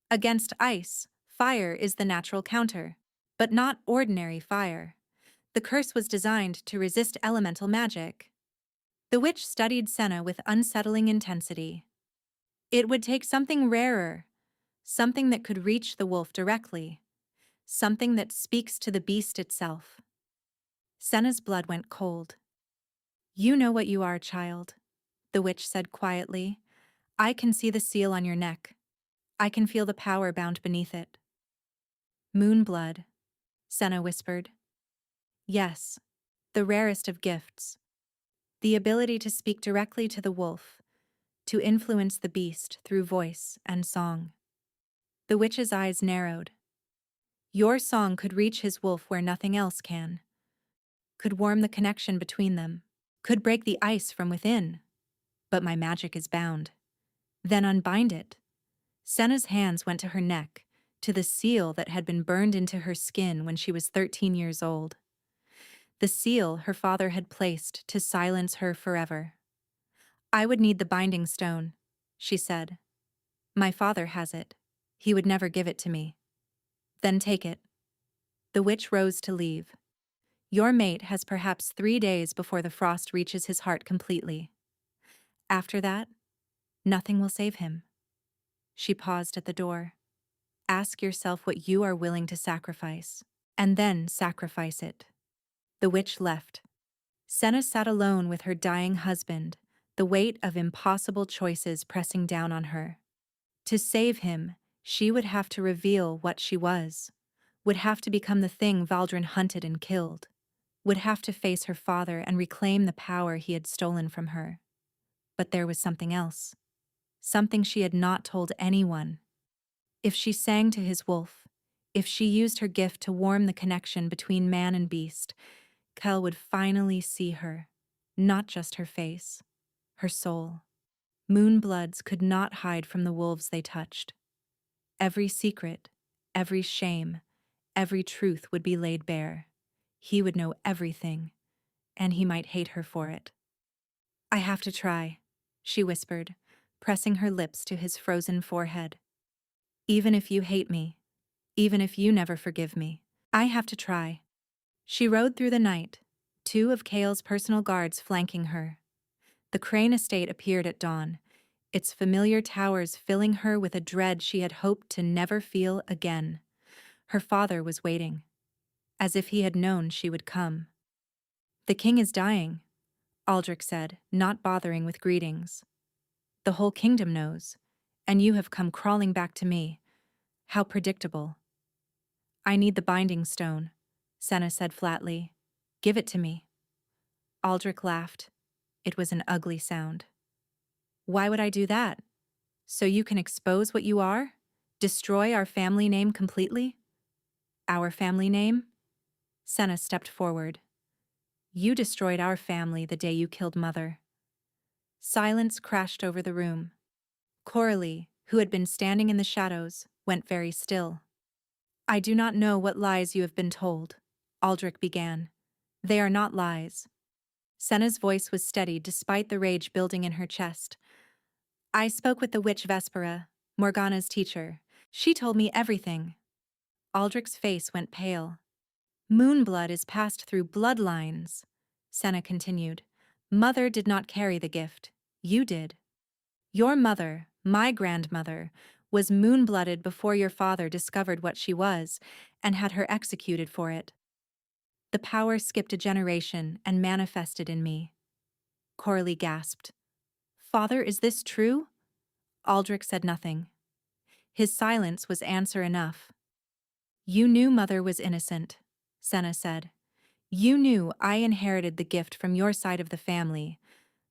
Against ice, fire is the natural counter, but not ordinary fire. The curse was designed to resist elemental magic. The witch studied Senna with unsettling intensity. It would take something rarer, something that could reach the wolf directly, something that speaks to the beast itself. Senna's blood went cold. You know what you are, child, the witch said quietly. I can see the seal on your neck. I can feel the power bound beneath it. Moon blood, Senna whispered. Yes, the rarest of gifts. The ability to speak directly to the wolf, to influence the beast through voice and song. The witch's eyes narrowed. Your song could reach his wolf where nothing else can. Could warm the connection between them. Could break the ice from within. But my magic is bound. Then unbind it. Senna's hands went to her neck, to the seal that had been burned into her skin when she was 13 years old. The seal her father had placed to silence her forever. I would need the binding stone, she said. My father has it. He would never give it to me. Then take it. The witch rose to leave. Your mate has perhaps 3 days before the frost reaches his heart completely. After that, nothing will save him. She paused at the door. Ask yourself what you are willing to sacrifice, and then sacrifice it. The witch left. Senna sat alone with her dying husband, the weight of impossible choices pressing down on her. To save him, she would have to reveal what she was, would have to become the thing Valdrin hunted and killed, would have to face her father and reclaim the power he had stolen from her. But there was something else. Something she had not told anyone. If she sang to his wolf, if she used her gift to warm the connection between man and beast, Kel would finally see her, not just her face, her soul. Moonbloods could not hide from the wolves they touched. Every secret, every shame, every truth would be laid bare. He would know everything, and he might hate her for it. I have to try, she whispered, pressing her lips to his frozen forehead. Even if you hate me, even if you never forgive me, I have to try. She rode through the night, 2 of Kale's personal guards flanking her. The Crane estate appeared at dawn, its familiar towers filling her with a dread she had hoped to never feel again. Her father was waiting, as if he had known she would come. The king is dying, Aldrich said, not bothering with greetings. The whole kingdom knows, and you have come crawling back to me. How predictable. I need the binding stone, Senna said flatly. Give it to me. Aldrich laughed. It was an ugly sound. Why would I do that? So you can expose what you are? Destroy our family name completely? Our family name? Senna stepped forward. You destroyed our family the day you killed Mother. Silence crashed over the room. Coralie, who had been standing in the shadows, went very still. I do not know what lies you have been told, Aldrich began. They are not lies. Senna's voice was steady despite the rage building in her chest. I spoke with the witch Vespera, Morgana's teacher. She told me everything. Aldrich's face went pale. Moonblood is passed through bloodlines, Senna continued. Mother did not carry the gift. You did. Your mother, my grandmother, was moonblooded before your father discovered what she was and had her executed for it. The power skipped a generation and manifested in me. Coralie gasped. Father, is this true? Aldrich said nothing. His silence was answer enough. You knew Mother was innocent, Senna said. You knew I inherited the gift from your side of the family,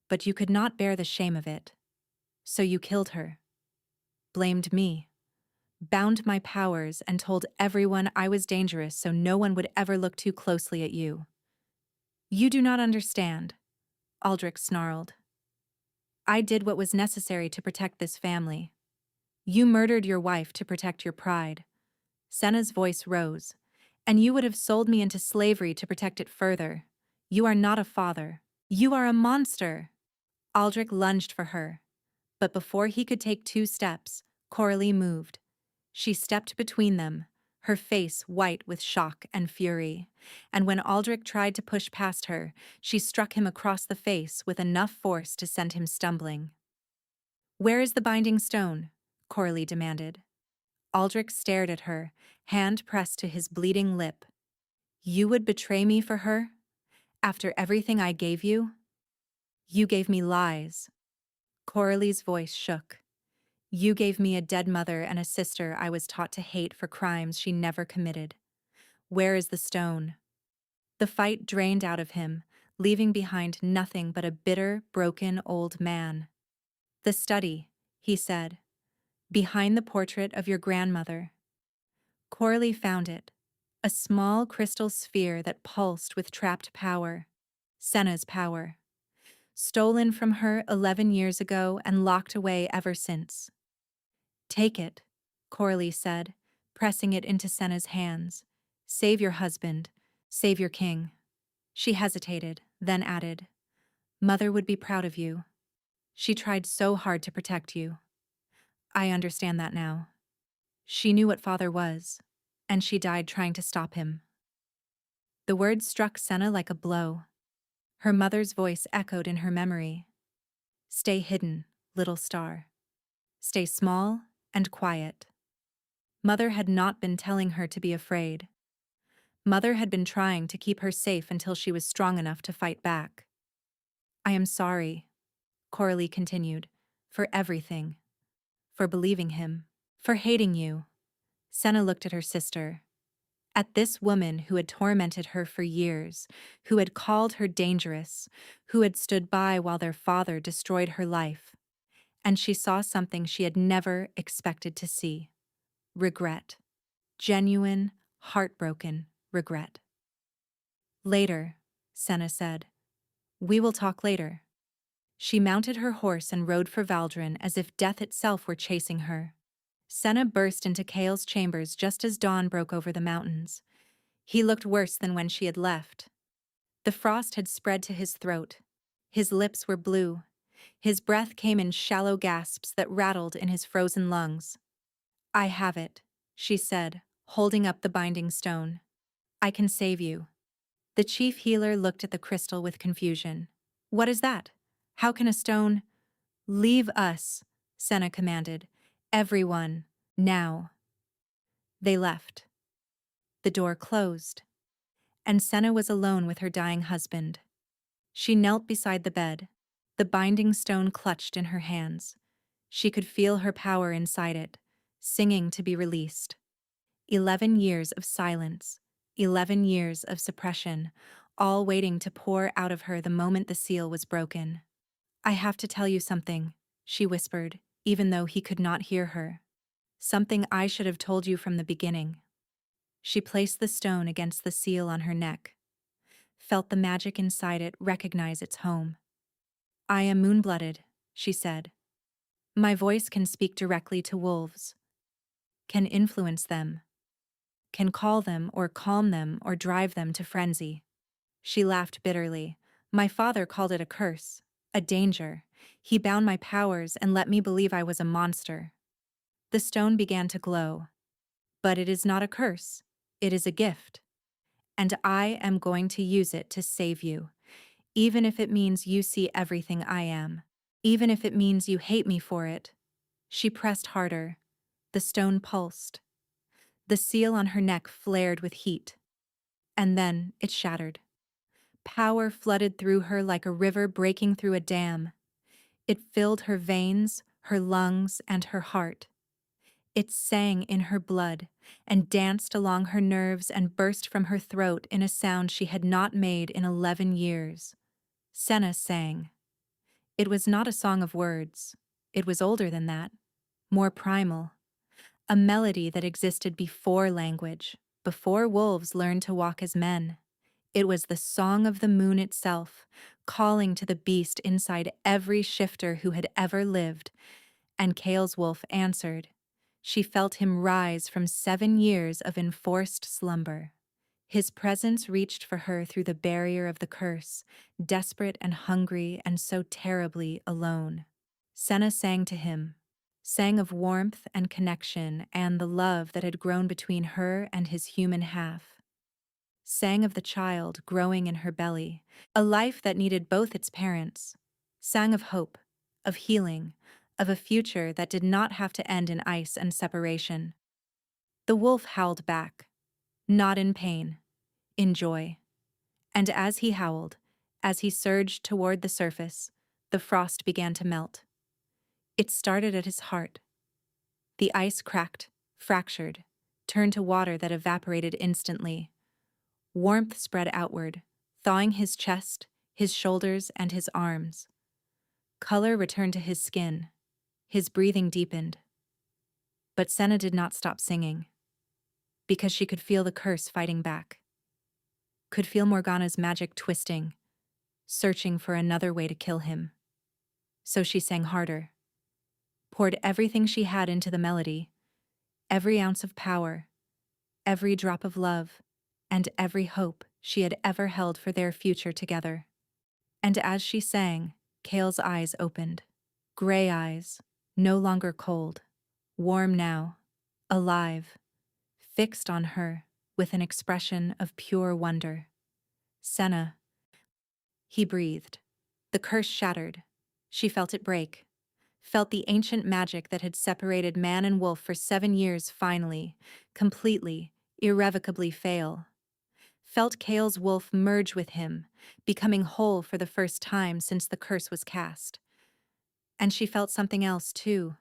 but you could not bear the shame of it. So you killed her. Blamed me. Bound my powers and told everyone I was dangerous so no one would ever look too closely at you. You do not understand, Aldrich snarled. I did what was necessary to protect this family. You murdered your wife to protect your pride. Senna's voice rose. And you would have sold me into slavery to protect it further. You are not a father. You are a monster. Aldrich lunged for her. But before he could take 2 steps, Coralie moved. She stepped between them, her face white with shock and fury. And when Aldrich tried to push past her, she struck him across the face with enough force to send him stumbling. "Where is the binding stone?" Coralie demanded. Aldrich stared at her, hand pressed to his bleeding lip. "You would betray me for her? After everything I gave you? You gave me lies." Coralie's voice shook. "You gave me a dead mother and a sister I was taught to hate for crimes she never committed. Where is the stone?" The fight drained out of him, leaving behind nothing but a bitter, broken old man. "The study," he said. "Behind the portrait of your grandmother." Coralie found it, a small crystal sphere that pulsed with trapped power. Senna's power. Stolen from her 11 years ago and locked away ever since. "Take it," Coralie said, pressing it into Senna's hands. "Save your husband. Save your king." She hesitated, then added, "Mother would be proud of you. She tried so hard to protect you. I understand that now. She knew what father was, and she died trying to stop him." The words struck Senna like a blow. Her mother's voice echoed in her memory. "Stay hidden, little star. Stay small and quiet." Mother had not been telling her to be afraid. Mother had been trying to keep her safe until she was strong enough to fight back. "I am sorry," Coralie continued, "for everything. For believing him. For hating you." Senna looked at her sister. At this woman who had tormented her for years, who had called her dangerous, who had stood by while their father destroyed her life. And she saw something she had never expected to see. Regret. Genuine, heartbroken regret. "Later," Senna said. "We will talk later." She mounted her horse and rode for Valdrin as if death itself were chasing her. Senna burst into Kale's chambers just as dawn broke over the mountains. He looked worse than when she had left. The frost had spread to his throat. His lips were blue. His breath came in shallow gasps that rattled in his frozen lungs. "I have it," she said, holding up the binding stone. "I can save you." The chief healer looked at the crystal with confusion. "What is that? How can a stone—" "Leave us," Senna commanded. "Everyone, now." They left. The door closed, and Senna was alone with her dying husband. She knelt beside the bed, the binding stone clutched in her hands. She could feel her power inside it, singing to be released. 11 years of silence, 11 years of suppression, all waiting to pour out of her the moment the seal was broken. "I have to tell you something," she whispered, even though he could not hear her. "Something I should have told you from the beginning." She placed the stone against the seal on her neck, felt the magic inside it recognize its home. "I am moon-blooded," she said. "My voice can speak directly to wolves, can influence them, can call them or calm them or drive them to frenzy." She laughed bitterly. "My father called it a curse, a danger. He bound my powers and let me believe I was a monster." The stone began to glow. "But it is not a curse. It is a gift. And I am going to use it to save you, even if it means you see everything I am, even if it means you hate me for it." She pressed harder. The stone pulsed. The seal on her neck flared with heat. And then it shattered. Power flooded through her like a river breaking through a dam. It filled her veins, her lungs, and her heart. It sang in her blood, and danced along her nerves and burst from her throat in a sound she had not made in 11 years. Senna sang. It was not a song of words. It was older than that, more primal. A melody that existed before language, before wolves learned to walk as men. It was the song of the moon itself, calling to the beast inside every shifter who had ever lived, and Kale's wolf answered, She felt him rise from 7 years of enforced slumber. His presence reached for her through the barrier of the curse, desperate and hungry and so terribly alone. Senna sang to him, sang of warmth and connection and the love that had grown between her and his human half. Sang of the child growing in her belly, a life that needed both its parents. Sang of hope, of healing, of a future that did not have to end in ice and separation. The wolf howled back, not in pain, in joy. And as he howled, as he surged toward the surface, the frost began to melt. It started at his heart. The ice cracked, fractured, turned to water that evaporated instantly. Warmth spread outward, thawing his chest, his shoulders, and his arms. Color returned to his skin. His breathing deepened. But Senna did not stop singing, because she could feel the curse fighting back. Could feel Morgana's magic twisting, searching for another way to kill him. So she sang harder, poured everything she had into the melody, every ounce of power, every drop of love, and every hope she had ever held for their future together. And as she sang, Kale's eyes opened. Gray eyes, no longer cold, warm now, alive, fixed on her with an expression of pure wonder. Senna. He breathed. The curse shattered. She felt it break. Felt the ancient magic that had separated man and wolf for 7 years finally, completely, irrevocably fail. Felt Kale's wolf merge with him, becoming whole for the first time since the curse was cast. And she felt something else too.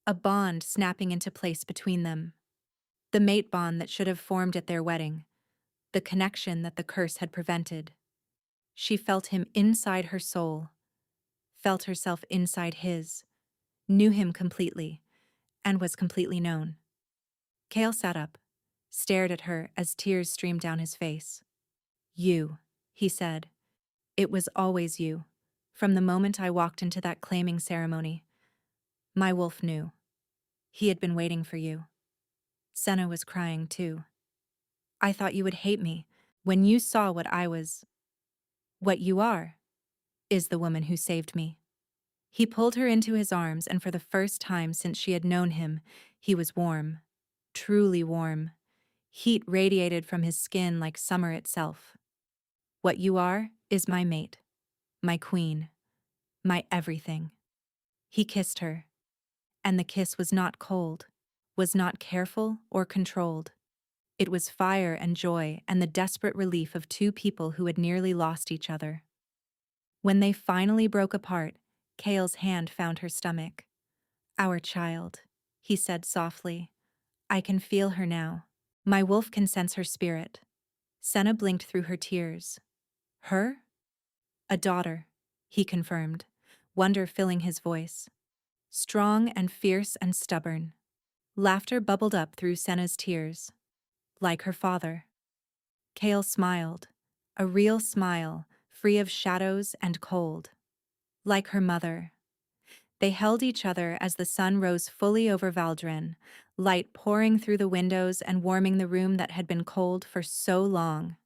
A bond snapping into place between them. The mate bond that should have formed at their wedding. The connection that the curse had prevented. She felt him inside her soul. Felt herself inside his. Knew him completely. And was completely known. Kale sat up, stared at her as tears streamed down his face. You, he said. It was always you. From the moment I walked into that claiming ceremony. My wolf knew. He had been waiting for you. Senna was crying too. I thought you would hate me when you saw what I was. What you are, is the woman who saved me. He pulled her into his arms, and for the first time since she had known him, he was warm. Truly warm. Heat radiated from his skin like summer itself. What you are is my mate, my queen, my everything. He kissed her. And the kiss was not cold, was not careful or controlled. It was fire and joy and the desperate relief of two people who had nearly lost each other. When they finally broke apart, Kale's hand found her stomach. Our child, he said softly. I can feel her now. My wolf can sense her spirit. Senna blinked through her tears. Her? A daughter, he confirmed, wonder filling his voice. Strong and fierce and stubborn. Laughter bubbled up through Senna's tears. Like her father. Kale smiled, a real smile, free of shadows and cold. Like her mother. They held each other as the sun rose fully over Valdren, light pouring through the windows and warming the room that had been cold for so long.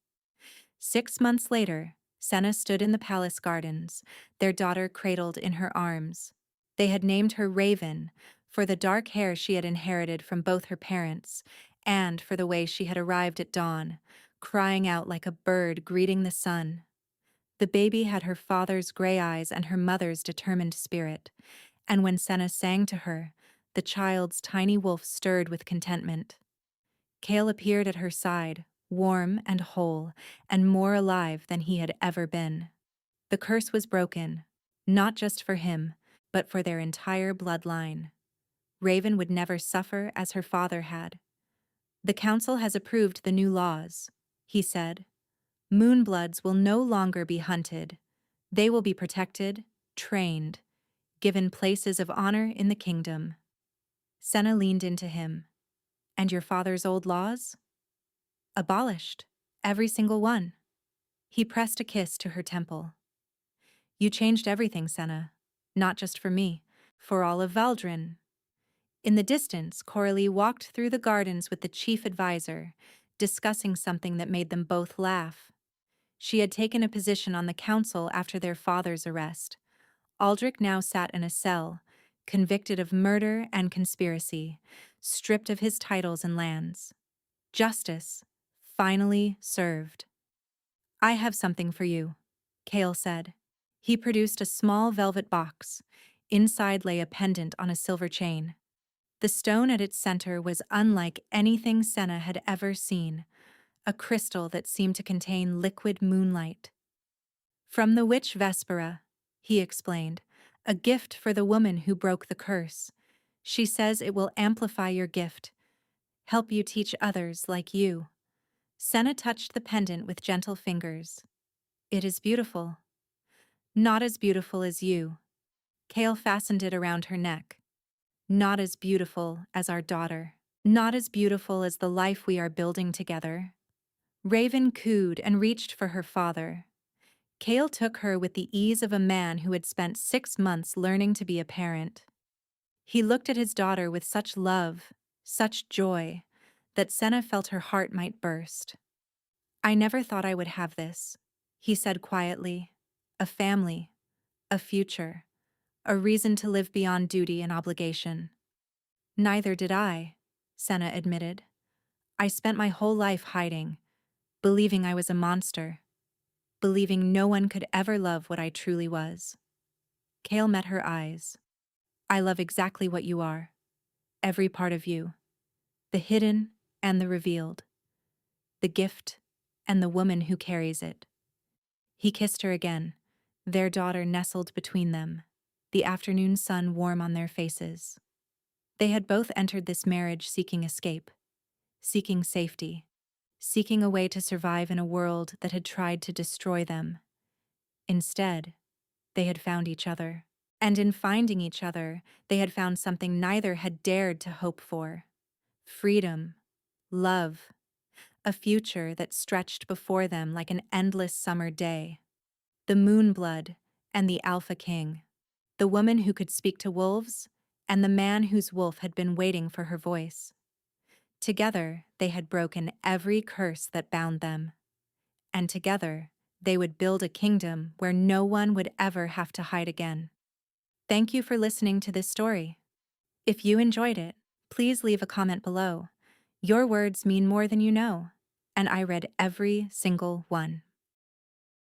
6 months later, Senna stood in the palace gardens, their daughter cradled in her arms. They had named her Raven, for the dark hair she had inherited from both her parents, and for the way she had arrived at dawn, crying out like a bird greeting the sun. The baby had her father's gray eyes and her mother's determined spirit, and when Senna sang to her, the child's tiny wolf stirred with contentment. Kale appeared at her side, warm and whole, and more alive than he had ever been. The curse was broken, not just for him, but for their entire bloodline. Raven would never suffer as her father had. The council has approved the new laws, he said. Moonbloods will no longer be hunted. They will be protected, trained, given places of honor in the kingdom. Senna leaned into him. And your father's old laws? Abolished. Every single one. He pressed a kiss to her temple. You changed everything, Senna. Not just for me, for all of Valdren. In the distance, Coralie walked through the gardens with the chief advisor, discussing something that made them both laugh. She had taken a position on the council after their father's arrest. Aldrich now sat in a cell, convicted of murder and conspiracy, stripped of his titles and lands. Justice, finally served. "I have something for you," Cale said. He produced a small velvet box. Inside lay a pendant on a silver chain. The stone at its center was unlike anything Senna had ever seen, a crystal that seemed to contain liquid moonlight. "From the witch Vespera," he explained, "a gift for the woman who broke the curse. She says it will amplify your gift, help you teach others like you." Senna touched the pendant with gentle fingers. "It is beautiful." "Not as beautiful as you." Cale fastened it around her neck. "Not as beautiful as our daughter. Not as beautiful as the life we are building together." Raven cooed and reached for her father. Cale took her with the ease of a man who had spent 6 months learning to be a parent. He looked at his daughter with such love, such joy, that Senna felt her heart might burst. "I never thought I would have this," he said quietly. "A family, a future, a reason to live beyond duty and obligation." "Neither did I," Senna admitted. "I spent my whole life hiding, believing I was a monster, believing no one could ever love what I truly was." Cale met her eyes. "I love exactly what you are, every part of you, the hidden and the revealed, the gift and the woman who carries it." He kissed her again, their daughter nestled between them, the afternoon sun warm on their faces. They had both entered this marriage seeking escape, seeking safety, seeking a way to survive in a world that had tried to destroy them. Instead, they had found each other. And in finding each other, they had found something neither had dared to hope for: freedom, love, a future that stretched before them like an endless summer day. The Moonblood and the Alpha King, the woman who could speak to wolves, and the man whose wolf had been waiting for her voice. Together, they had broken every curse that bound them. And together, they would build a kingdom where no one would ever have to hide again. Thank you for listening to this story. If you enjoyed it, please leave a comment below. Your words mean more than you know, and I read every single one.